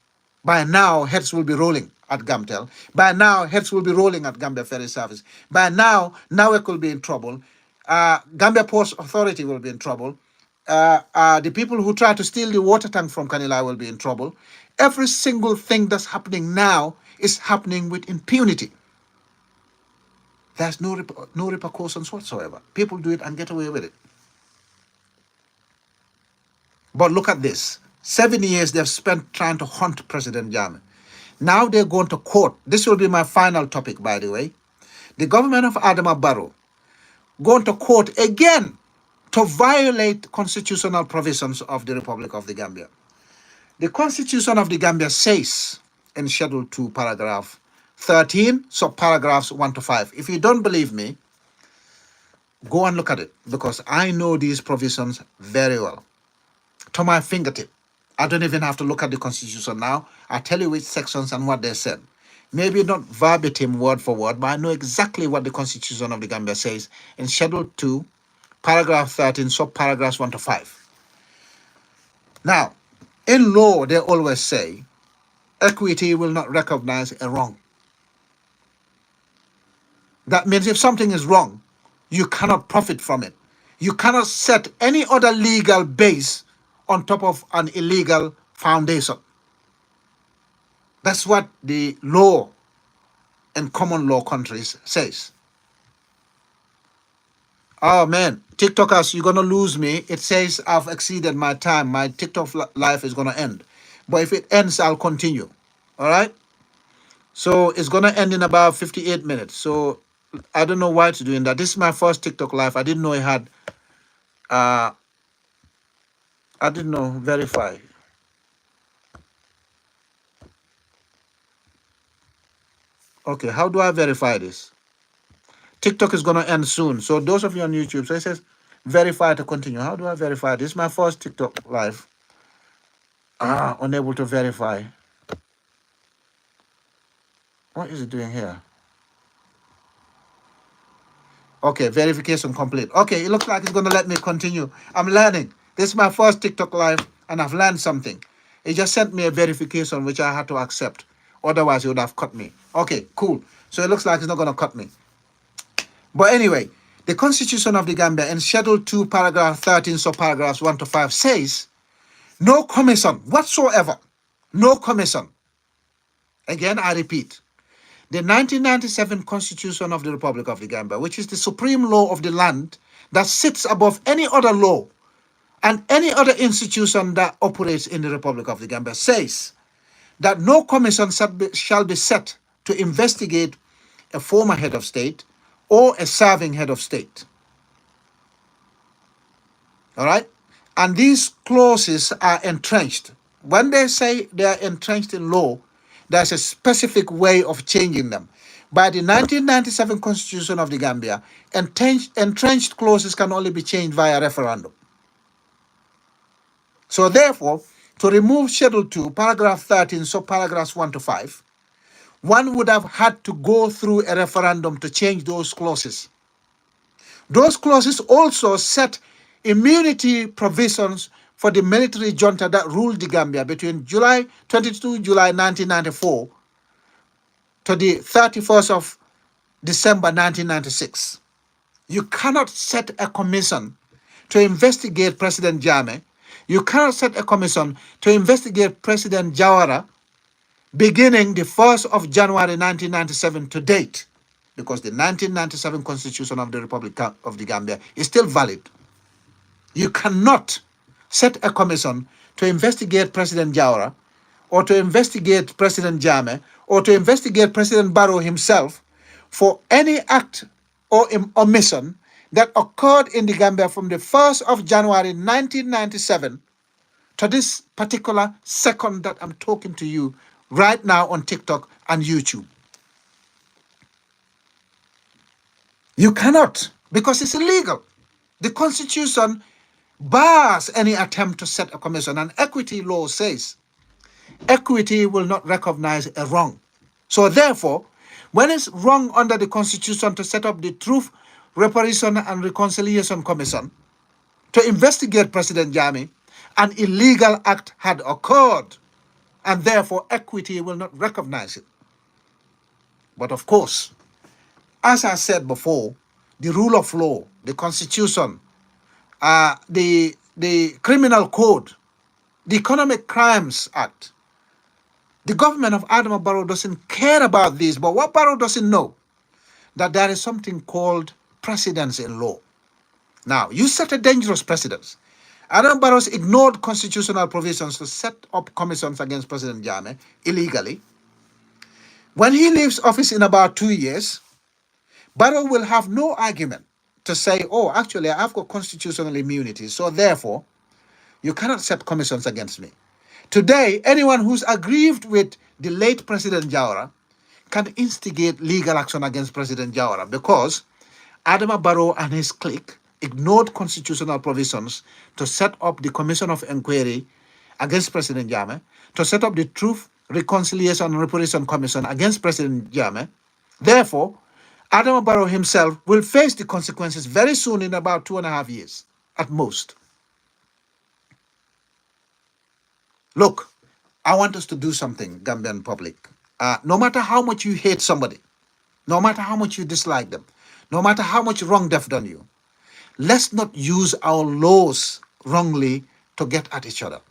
By now, heads will be rolling at Gamtel. By now, heads will be rolling at Gambia Ferry Service. By now, NAWEC will be in trouble. Gambia Ports Authority will be in trouble. The people who try to steal the water tank from Kanila will be in trouble. Every single thing that's happening now is happening with impunity. There's no repercussions whatsoever. People do it and get away with it. But look at this. 7 years they've spent trying to hunt President Jammeh. Now they're going to court. This will be my final topic, by the way. The government of Adama Barrow going to court again to violate constitutional provisions of the Republic of the Gambia. The Constitution of the Gambia says in Schedule 2, paragraph 13, subparagraphs 1 to 5. If you don't believe me, go and look at it because I know these provisions very well. To my fingertip. I don't even have to look at the Constitution now. I tell you which sections and what they said. Maybe not verbatim, word for word, but I know exactly what the Constitution of the Gambia says in Schedule 2, paragraph 13, subparagraphs 1 to 5. Now, in law, they always say equity will not recognize a wrong. That means if something is wrong, you cannot profit from it. You cannot set any other legal base on top of an illegal foundation. That's what the law in common law countries says. Oh man, TikTokers, you're gonna lose me. It says I've exceeded my time. My TikTok life is gonna end. But if it ends, I'll continue. All right? So it's gonna end in about 58 minutes. So I don't know why it's doing that. This is my first TikTok live. I didn't know it had I didn't know verify. Okay, how do I verify this? TikTok is gonna end soon. So those of you on YouTube, so it says verify to continue. How do I verify? This is my first TikTok live. Unable to verify. What is it doing here? Okay, verification complete. Okay, it looks like it's gonna let me continue. I'm learning. This is my first TikTok live and I've learned something. It just sent me a verification which I had to accept. Otherwise, it would have cut me. Okay, cool. So it looks like it's not gonna cut me. But anyway, the Constitution of the Gambia in Schedule 2, paragraph 13, subparagraphs 1 to 5 says, no commission whatsoever, no commission. Again, I repeat, the 1997 Constitution of the Republic of the Gambia, which is the supreme law of the land that sits above any other law and any other institution that operates in the Republic of the Gambia, says that no commission shall be set to investigate a former head of state or a serving head of state. All right? And these clauses are entrenched. When they say they are entrenched in law, there's a specific way of changing them. By the 1997 Constitution of the Gambia, entrenched clauses can only be changed via referendum. So therefore, to remove Schedule 2, paragraph 13, subparagraphs 1 to 5, one would have had to go through a referendum to change those clauses. Those clauses also set immunity provisions for the military junta that ruled the Gambia between July 22, July 1994 to the 31st of December 1996. You cannot set a commission to investigate President Jammeh. You cannot set a commission to investigate President Jawara beginning the 1st of January 1997 to date, because the 1997 Constitution of the Republic of the Gambia is still valid. You cannot set a commission to investigate President Jawara or to investigate President Jammeh or to investigate President Barrow himself for any act or omission that occurred in the Gambia from the 1st of January 1997 to this particular second that I'm talking to you right now on TikTok and YouTube. You cannot, because it's illegal. The Constitution bars any attempt to set a commission, and equity law says equity will not recognize a wrong. So therefore, when it's wrong under the Constitution to set up the Truth, Reparation and Reconciliation Commission to investigate President Jammeh, an illegal act had occurred, and therefore equity will not recognize it. But of course, as I said before, the rule of law, the Constitution, the Criminal Code, the Economic Crimes Act, the government of Adama Barrow doesn't care about these. But what Barrow doesn't know, that there is something called precedence in law. Now, you set a dangerous precedence. Adama Barrow ignored constitutional provisions to set up commissions against President Jammeh illegally. When he leaves office in about 2 years, Barrow will have no argument to say, oh, actually, I've got constitutional immunity, so therefore, you cannot set commissions against me. Today, anyone who's aggrieved with the late President Jawara can instigate legal action against President Jawara because Adama Barrow and his clique ignored constitutional provisions to set up the Commission of Inquiry against President Jammeh, to set up the Truth, Reconciliation and Reparation Commission against President Jammeh. Therefore, Adama Barrow himself will face the consequences very soon, in about 2.5 years at most. Look, I want us to do something, Gambian public. No matter how much you hate somebody, no matter how much you dislike them, no matter how much wrong they've done you, let's not use our laws wrongly to get at each other.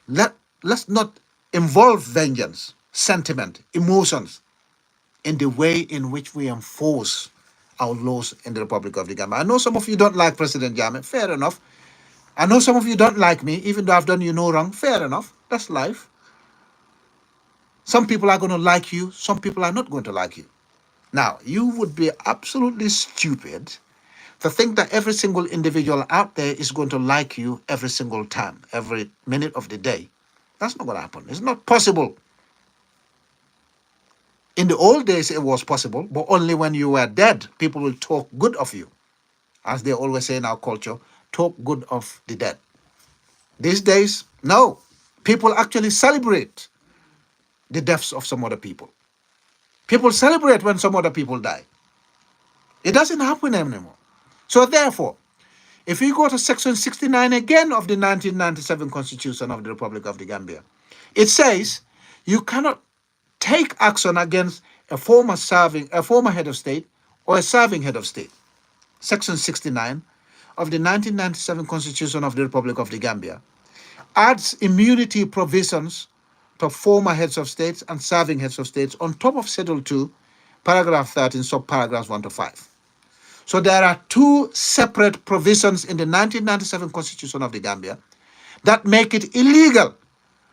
Let's not involve vengeance, sentiment, emotions in the way in which we enforce our laws in the Republic of the Gambia. I know some of you don't like President Jammeh, fair enough. I know some of you don't like me, even though I've done you no wrong, fair enough. That's life. Some people are going to like you, some people are not going to like you. Now, you would be absolutely stupid to think that every single individual out there is going to like you every single time, every minute of the day. That's not going to happen. It's not possible. In the old days, it was possible, but only when you were dead, people will talk good of you. As they always say in our culture, talk good of the dead. These days, no. People actually celebrate the deaths of some other people. People celebrate when some other people die. It doesn't happen anymore. So therefore, if we go to section 69 again of the 1997 Constitution of the Republic of the Gambia, it says you cannot take action against a former head of state or a serving head of state. Section 69 of the 1997 Constitution of the Republic of the Gambia adds immunity provisions to former heads of states and serving heads of states on top of Schedule 2, paragraph 13, subparagraphs 1 to 5. So there are two separate provisions in the 1997 Constitution of the Gambia that make it illegal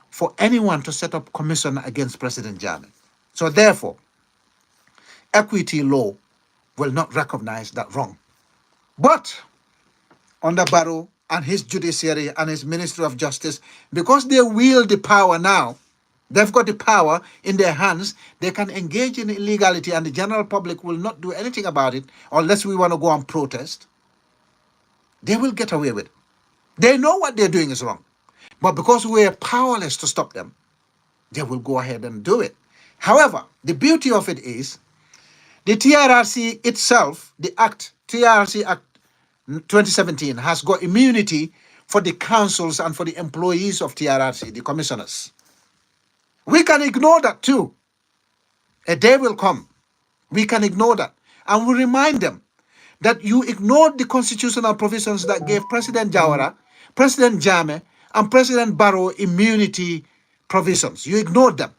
for anyone to set up commission against President Jammeh. So therefore, equity law will not recognize that wrong. But under Barrow and his judiciary and his Ministry of Justice, because they wield the power now, they've got the power in their hands, they can engage in illegality and the general public will not do anything about it unless we want to go and protest. They will get away with it. They know what they're doing is wrong. But because we're powerless to stop them, they will go ahead and do it. However, the beauty of it is the TRRC itself, the Act, TRRC Act 2017, has got immunity for the councils and for the employees of TRRC, the commissioners. We can ignore that too. A day will come. We can ignore that. And we remind them that you ignored the constitutional provisions that gave President Jawara, President Jame, and President Barrow immunity provisions. You ignored them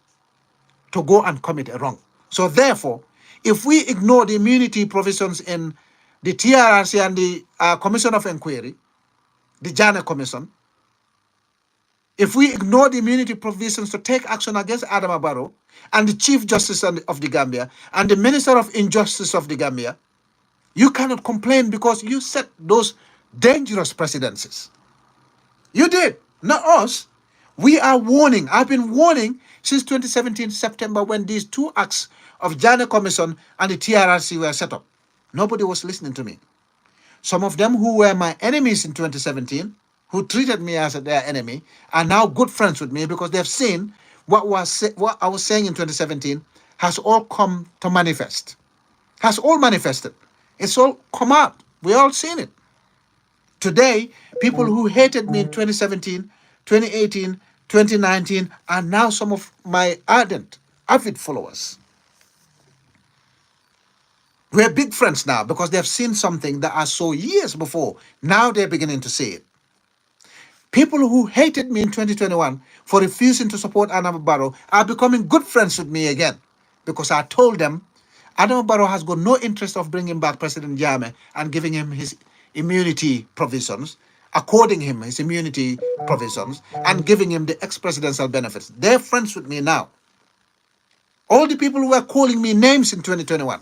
to go and commit a wrong. So therefore, if we ignore the immunity provisions in the TRRC and the Commission of Inquiry, the Jana Commission, if we ignore the immunity provisions to take action against Adama Barrow and the Chief Justice of the Gambia and the Minister of Injustice of the Gambia, you cannot complain because you set those dangerous precedences. You did, not us. We are warning. I've been warning since 2017 September when these two acts of Jana Commission and the TRRC were set up. Nobody was listening to me. Some of them who were my enemies in 2017, who treated me as their enemy, are now good friends with me because they've seen what I was saying in 2017 has all come to manifest. Has all manifested. It's all come out. We all seen it. Today, people who hated me in 2017, 2018, 2019 are now some of my ardent, avid followers. We're big friends now because they've seen something that I saw years before. Now they're beginning to see it. People who hated me in 2021 for refusing to support Adama Barrow are becoming good friends with me again because I told them Adama Barrow has got no interest of bringing back President Jammeh and giving him his immunity provisions, according him his immunity provisions, and giving him the ex-presidential benefits. They're friends with me now. All the people who were calling me names in 2021,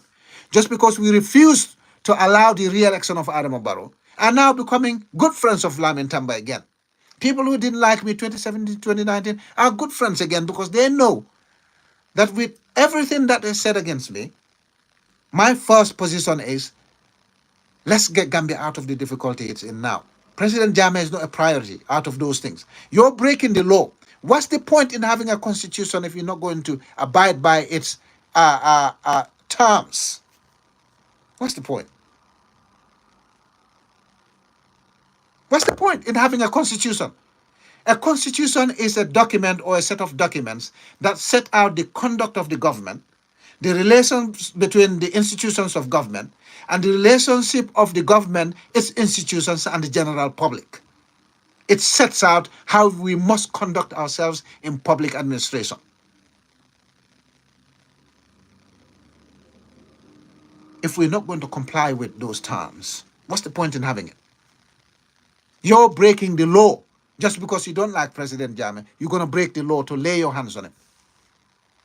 just because we refused to allow the re-election of Adama Barrow, are now becoming good friends of Lamin Tamba again. People who didn't like me 2017, 2019 are good friends again because they know that with everything that they said against me, my first position is, let's get Gambia out of the difficulty it's in now. President Jammeh is not a priority out of those things. You're breaking the law. What's the point in having a constitution if you're not going to abide by its terms? What's the point? What's the point in having a constitution? A constitution is a document or a set of documents that set out the conduct of the government, the relations between the institutions of government, and the relationship of the government, its institutions, and the general public. It sets out how we must conduct ourselves in public administration. If we're not going to comply with those terms, what's the point in having it? You're breaking the law. Just because you don't like President Jammeh, you're going to break the law to lay your hands on him.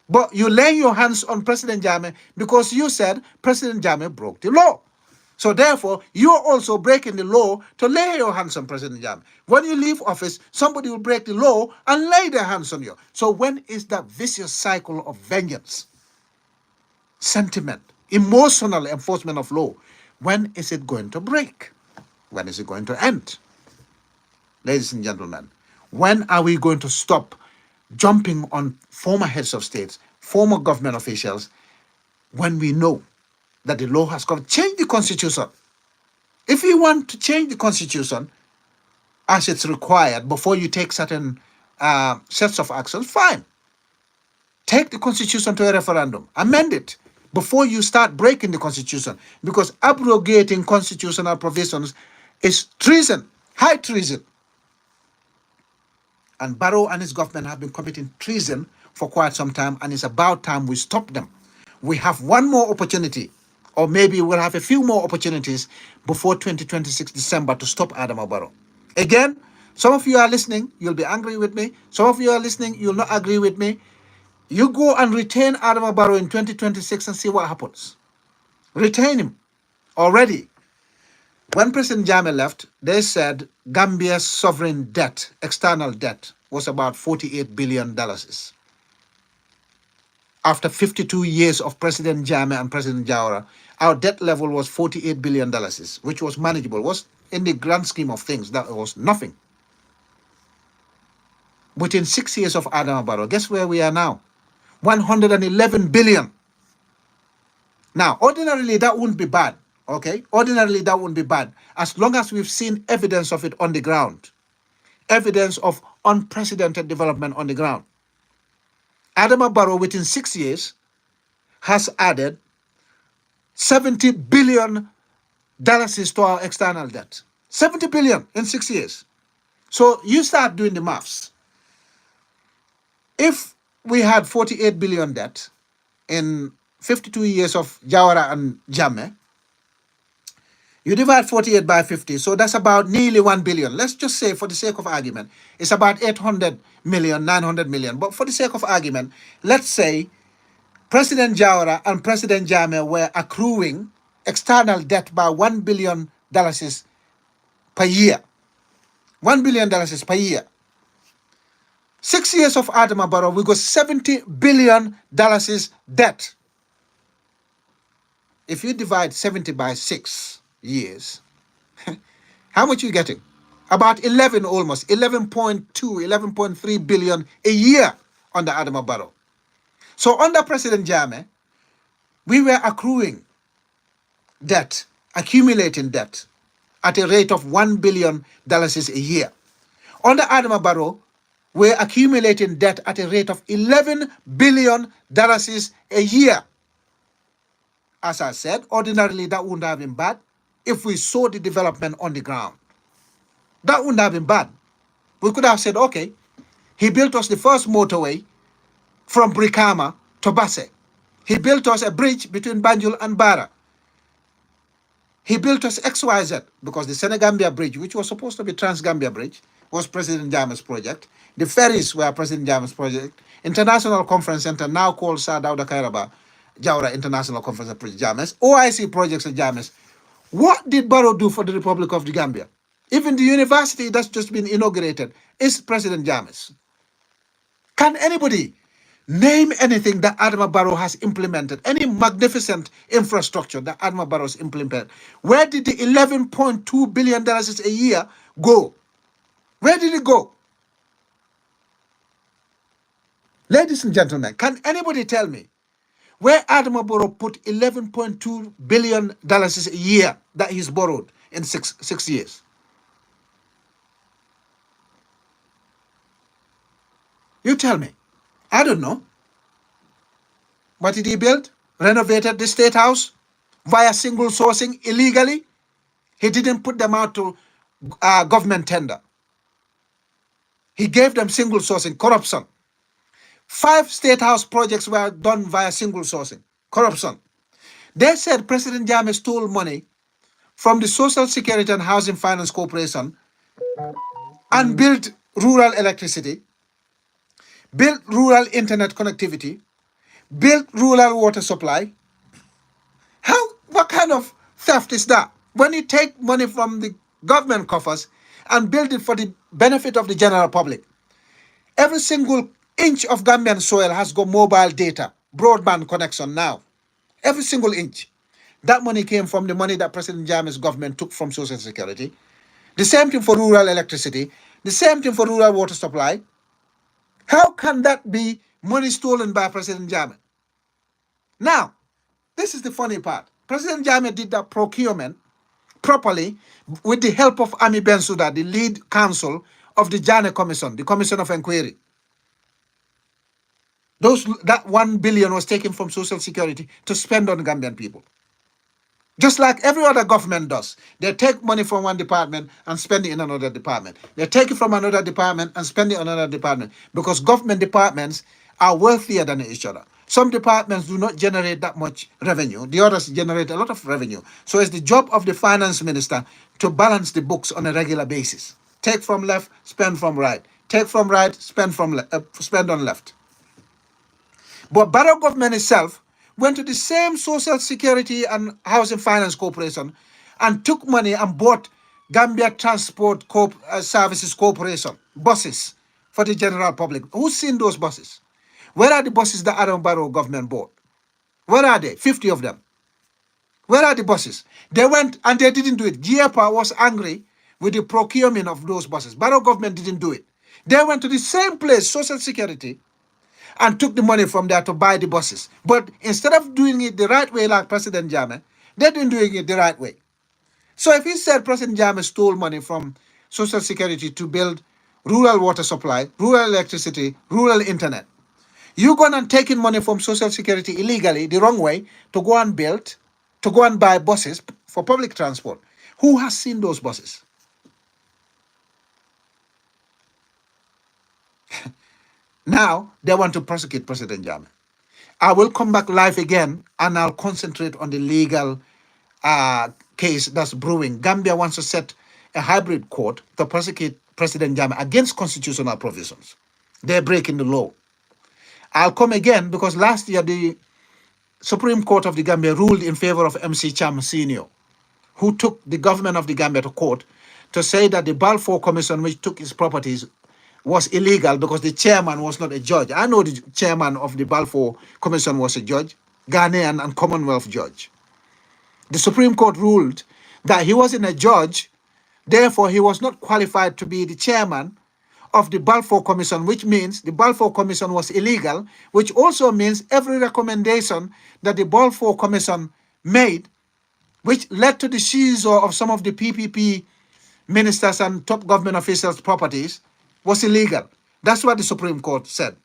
But you lay your hands on President Jammeh because you said President Jammeh broke the law. So therefore, you're also breaking the law to lay your hands on President Jammeh. When you leave office, somebody will break the law and lay their hands on you. So when is that vicious cycle of vengeance, sentiment, emotional enforcement of law, when is it going to break? When is it going to end? Ladies and gentlemen, when are we going to stop jumping on former heads of states, former government officials, when we know that the law has come? Change the constitution. If you want to change the constitution as it's required before you take certain sets of actions, fine. Take the constitution to a referendum. Amend it before you start breaking the constitution, because abrogating constitutional provisions is treason, high treason. And Barrow and his government have been committing treason for quite some time, and it's about time we stop them. We have one more opportunity, or maybe we'll have a few more opportunities before 2026 December to stop Adama Barrow. Again, some of you are listening, you'll be angry with me. Some of you are listening, you'll not agree with me. You go and retain Adama Barrow in 2026 and see what happens. Retain him already. When President Jammeh left, they said Gambia's sovereign debt, external debt, was about $48 billion. After 52 years of President Jammeh and President Jawara, our debt level was $48 billion, which was manageable. Was in the grand scheme of things, that was nothing. within 6 years of Adama Barrow. Guess where we are now? 111 billion. Now, ordinarily, that wouldn't be bad. Okay? Ordinarily, that wouldn't be bad. As long as we've seen evidence of it on the ground. Evidence of unprecedented development on the ground. Adama Barrow, within 6 years, has added $70 billion to our external debt. 70 billion in 6 years. So you start doing the maths. If we had 48 billion debt in 52 years of Jawara and Jammeh, you divide 48 by 50, so that's about nearly 1 billion. Let's just say, for the sake of argument, it's about 800 million, 900 million. But for the sake of argument, let's say President Jawara and President Jammeh were accruing external debt by $1 billion per year. $1 billion per year. 6 years of Adama Barrow, we got $70 billion debt. If you divide 70 by 6 years, how much are you getting? About 11 almost, 11.2, 11.3 billion a year under Adama Barrow. So under President Jammeh, we were accruing debt, accumulating debt at a rate of $1 billion a year. Under Adama Barrow, we're accumulating debt at a rate of $11 billion a year. As I said, ordinarily that wouldn't have been bad if we saw the development on the ground. That wouldn't have been bad. We could have said, okay, he built us the first motorway from Brikama to Basse. He built us a bridge between Banjul and Bara. He built us XYZ, because the Senegambia Bridge, which was supposed to be Trans-Gambia Bridge, was President Jammeh's project. The ferries were President Jammeh's project. International Conference Center, now called Sir Dawda Kairaba Jawara International Conference of President Jammeh's. OIC projects of Jammeh's. What did Barrow do for the Republic of the Gambia? Even the university that's just been inaugurated is President Jammeh's. Can anybody name anything that Adama Barrow has implemented? Any magnificent infrastructure that Adama Barrow has implemented? Where did the $11.2 billion a year go? Where did it go? Ladies and gentlemen, can anybody tell me where Adama Barrow put $11.2 billion a year that he's borrowed in six years? You tell me. I don't know. What did he build? Renovated the State House via single sourcing illegally? He didn't put them out to government tender. He gave them single sourcing, corruption. 5 State House projects were done via single sourcing, corruption. They said President Jammeh stole money from the Social Security and Housing Finance Corporation and built rural electricity, built rural internet connectivity, built rural water supply. What kind of theft is that? When you take money from the government coffers and build it for the benefit of the general public. Every single inch of Gambian soil has got mobile data, broadband connection now. Every single inch. That money came from the money that President Jammeh's government took from Social Security. The same thing for rural electricity. The same thing for rural water supply. How can that be money stolen by President Jammeh? Now, this is the funny part. President Jammeh did that procurement properly with the help of Ami Bensouda, the lead counsel of the Janneh Commission, the Commission of Inquiry. That 1 billion was taken from Social Security to spend on Gambian people. Just like every other government does. They take money from one department and spend it in another department. They take it from another department and spend it on another department, because government departments are wealthier than each other. Some departments do not generate that much revenue. The others generate a lot of revenue. So it's the job of the finance minister to balance the books on a regular basis. Take from left, spend from right. Take from right, spend on left. But Barrow government itself went to the same Social Security and Housing Finance Corporation and took money and bought Gambia Transport Services Corporation buses for the general public. Who's seen those buses? Where are the buses that Adama Barrow government bought? Where are they? 50 of them. Where are the buses? They went and they didn't do it. GIEPA was angry with the procurement of those buses. Barrow government didn't do it. They went to the same place, Social Security, and took the money from there to buy the buses. But instead of doing it the right way, like President Jammeh, they didn't doing it the right way. So if he said President Jammeh stole money from Social Security to build rural water supply, rural electricity, rural internet, you gone and taking money from Social Security illegally, the wrong way, to go and build, to go and buy buses for public transport. Who has seen those buses? Now they want to prosecute President Jammeh. I will come back live again and I'll concentrate on the legal case that's brewing. Gambia wants to set a hybrid court to prosecute President Jammeh against constitutional provisions. They're breaking the law. I'll come again because last year the Supreme Court of the Gambia ruled in favor of MC Cham Sr., who took the government of the Gambia to court to say that the Balfour Commission, which took his properties, was illegal because the chairman was not a judge. I know the chairman of the Balfour Commission was a judge, Ghanaian and Commonwealth judge. The Supreme Court ruled that he wasn't a judge, therefore he was not qualified to be the chairman of the Balfour Commission, which means the Balfour Commission was illegal, which also means every recommendation that the Balfour Commission made, which led to the seizure of some of the PPP ministers and top government officials' properties, was illegal. That's what the Supreme Court said,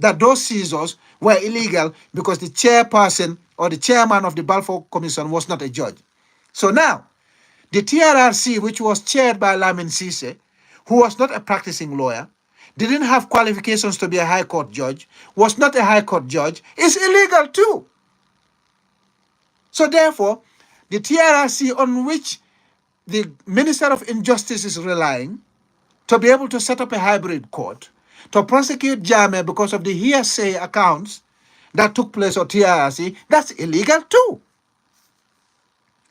that those seizures were illegal because the chairperson or the chairman of the Balfour Commission was not a judge. So now, the TRRC, which was chaired by Lamin Sise, who was not a practicing lawyer, didn't have qualifications to be a high court judge, was not a high court judge, is illegal too. So therefore, the TRRC on which the Minister of Injustice is relying to be able to set up a hybrid court to prosecute Jammeh because of the hearsay accounts that took place at TRRC, that's illegal too.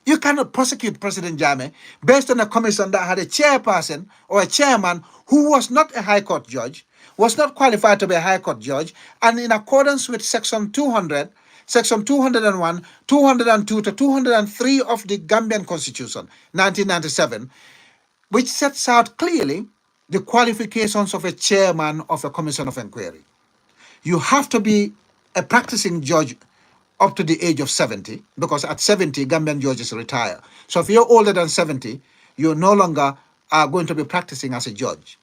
You cannot prosecute President Jammeh based on a commission that had a chairperson or a chairman who was not a high court judge, was not qualified to be a high court judge, and in accordance with Section 200, Section 201, 202 to 203 of the Gambian Constitution, 1997, which sets out clearly the qualifications of a chairman of a commission of inquiry. You have to be a practicing judge up to the age of 70, because at 70, Gambian judges retire. So if you're older than 70, you no longer are going to be practicing as a judge.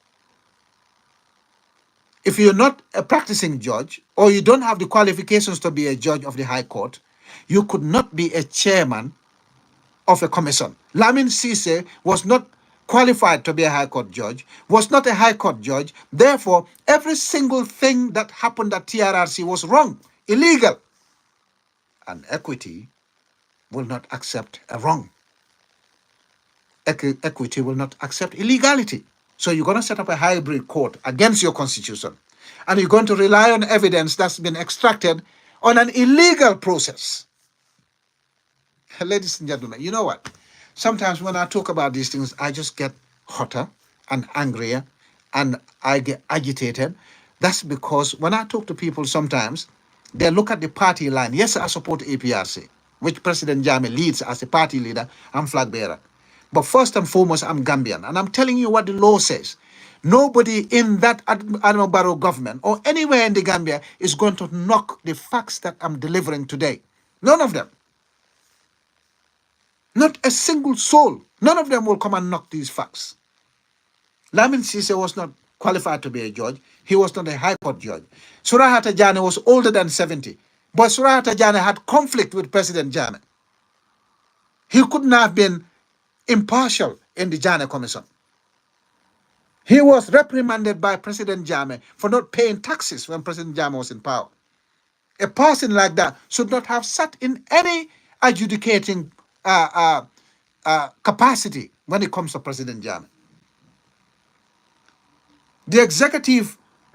If you're not a practicing judge, or you don't have the qualifications to be a judge of the High Court, you could not be a chairman of a commission. Lamin Sise was not qualified to be a High Court judge, was not a High Court judge. Therefore, every single thing that happened at TRRC was wrong, illegal. And equity will not accept a wrong. Equity will not accept illegality. So you're going to set up a hybrid court against your constitution. And you're going to rely on evidence that's been extracted on an illegal process. Ladies and gentlemen, you know what? Sometimes when I talk about these things, I just get hotter and angrier and I get agitated. That's because when I talk to people sometimes, they look at the party line. Yes, I support APRC, which President Jammeh leads as a party leader and flag bearer. But first and foremost, I'm Gambian. And I'm telling you what the law says. Nobody in that Adama Barrow government or anywhere in the Gambia is going to knock the facts that I'm delivering today. None of them. Not a single soul. None of them will come and knock these facts. Lamin Sise was not qualified to be a judge. He was not a high court judge. Surahata Jammeh was older than 70. But Surahata Jammeh had conflict with President Jammeh. He couldn't have been impartial in the Jammeh Commission. He was reprimanded by President Jammeh for not paying taxes when President Jammeh was in power. A person like that should not have sat in any adjudicating capacity when it comes to President Jammeh. The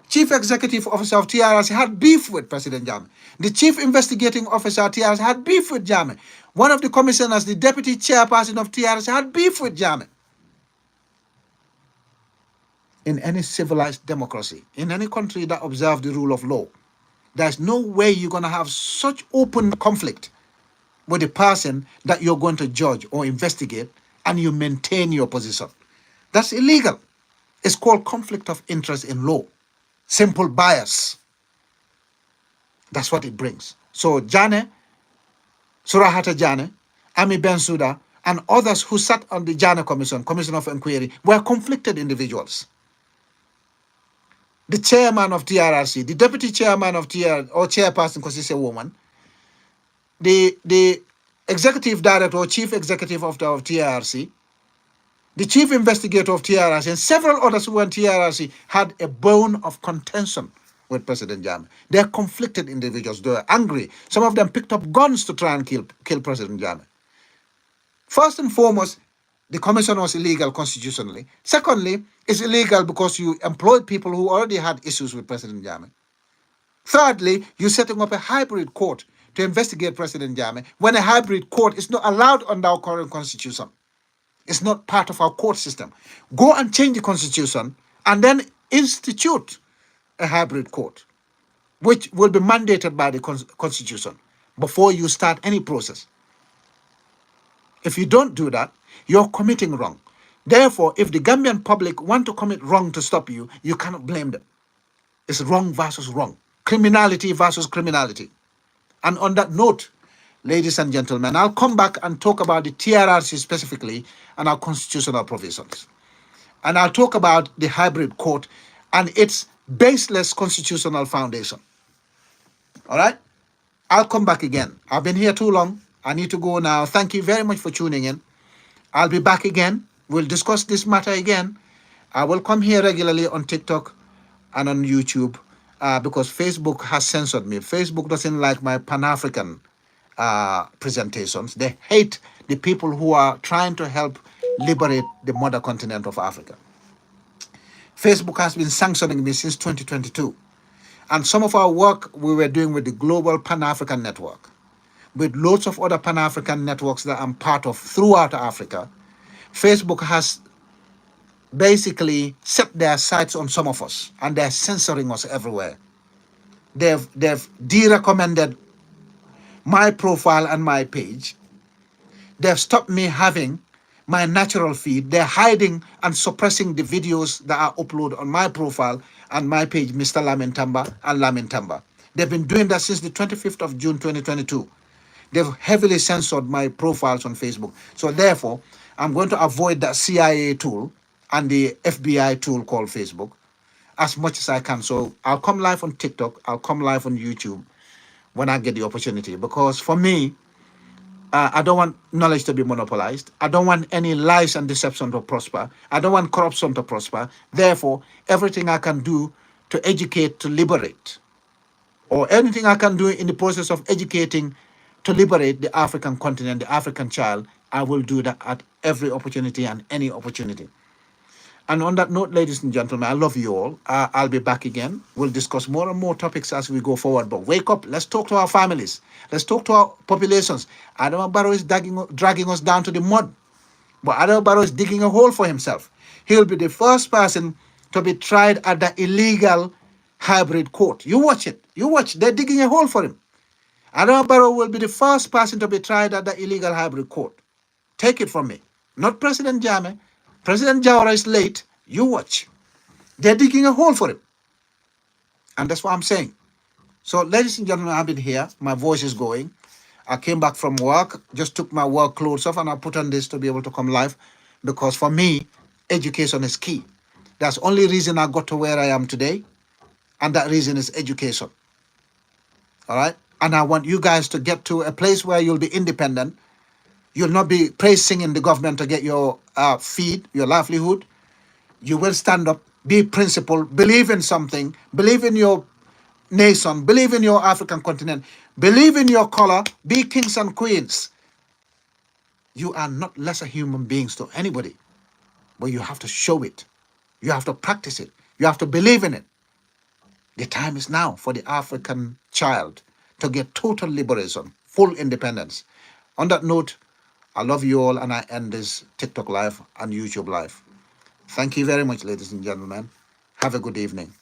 chief executive officer of TRRC had beef with President Jammeh. The chief investigating officer of TRRC had beef with Jammeh. One of the commissioners, the deputy chairperson of TRRC, had beef with Jammeh. In any civilized democracy, in any country that observes the rule of law, there's no way you're going to have such open conflict with the person that you're going to judge or investigate and you maintain your position. That's illegal. It's called conflict of interest in law. Simple bias. That's what it brings. So Jane, Surahata Jane, Ami Bensouda, and others who sat on the Jane Commission of Inquiry, were conflicted individuals. The chairman of TRRC, the deputy chairman of TR or chairperson, because he's a woman, the executive director or chief executive of TRRC, the chief investigator of TRRC, and several others who were in TRRC had a bone of contention with President Jammeh. They're conflicted individuals. They're angry. Some of them picked up guns to try and kill President Jammeh. First and foremost, the commission was illegal constitutionally. Secondly, it's illegal because you employed people who already had issues with President Jammeh. Thirdly, you're setting up a hybrid court to investigate President Jammeh when a hybrid court is not allowed under our current constitution. It's not part of our court system. Go and change the constitution and then institute a hybrid court, which will be mandated by the constitution before you start any process. If you don't do that, you're committing wrong. Therefore, if the Gambian public want to commit wrong to stop you, you cannot blame them. It's wrong versus wrong. Criminality versus criminality. And on that note, ladies and gentlemen, I'll come back and talk about the TRRC specifically and our constitutional provisions. And I'll talk about the hybrid court and its baseless constitutional foundation. All right? I'll come back again. I've been here too long. I need to go now. Thank you very much for tuning in. I'll be back again. We'll discuss this matter again. I will come here regularly on TikTok and on YouTube because Facebook has censored me. Facebook doesn't like my Pan-African presentations. They hate the people who are trying to help liberate the mother continent of Africa. Facebook has been sanctioning me since 2022. And some of our work we were doing with the Global Pan-African Network, with loads of other Pan-African networks that I'm part of throughout Africa. Facebook has basically set their sights on some of us, and they're censoring us everywhere. They've de-recommended my profile and my page. They've stopped me having my natural feed. They're hiding and suppressing the videos that are uploaded on my profile and my page, Mr. Lamin Tamba and Lamin Tamba. They've been doing that since the 25th of June, 2022. They've heavily censored my profiles on Facebook. So therefore, I'm going to avoid that CIA tool and the FBI tool called Facebook as much as I can. So I'll come live on TikTok. I'll come live on YouTube when I get the opportunity. Because for me, I don't want knowledge to be monopolized. I don't want any lies and deception to prosper. I don't want corruption to prosper. Therefore, everything I can do to educate, to liberate, or anything I can do in the process of educating to liberate the African continent, the African child, I will do that at every opportunity and any opportunity. And on that note, ladies and gentlemen, I love you all. I'll be back again. We'll discuss more and more topics as we go forward. But wake up. Let's talk to our families. Let's talk to our populations. Adama Barrow is dragging us down to the mud. But Adama Barrow is digging a hole for himself. He'll be the first person to be tried at the illegal hybrid court. You watch it. You watch. They're digging a hole for him. Adama Barrow will be the first person to be tried at the illegal hybrid court. Take it from me. Not President Jammeh. President Jawara is late. You watch. They're digging a hole for him. And that's what I'm saying. So, ladies and gentlemen, I've been here. My voice is going. I came back from work, just took my work clothes off, and I put on this to be able to come live. Because for me, education is key. That's the only reason I got to where I am today. And that reason is education. All right? And I want you guys to get to a place where you'll be independent. You'll not be praise singing the government to get your feed, your livelihood. You will stand up, be principled, believe in something, believe in your nation, believe in your African continent, believe in your color, be kings and queens. You are not lesser human beings to anybody, but you have to show it. You have to practice it. You have to believe in it. The time is now for the African child to get total liberation, full independence. On that note, I love you all, and I end this TikTok live and YouTube live. Thank you very much, ladies and gentlemen. Have a good evening.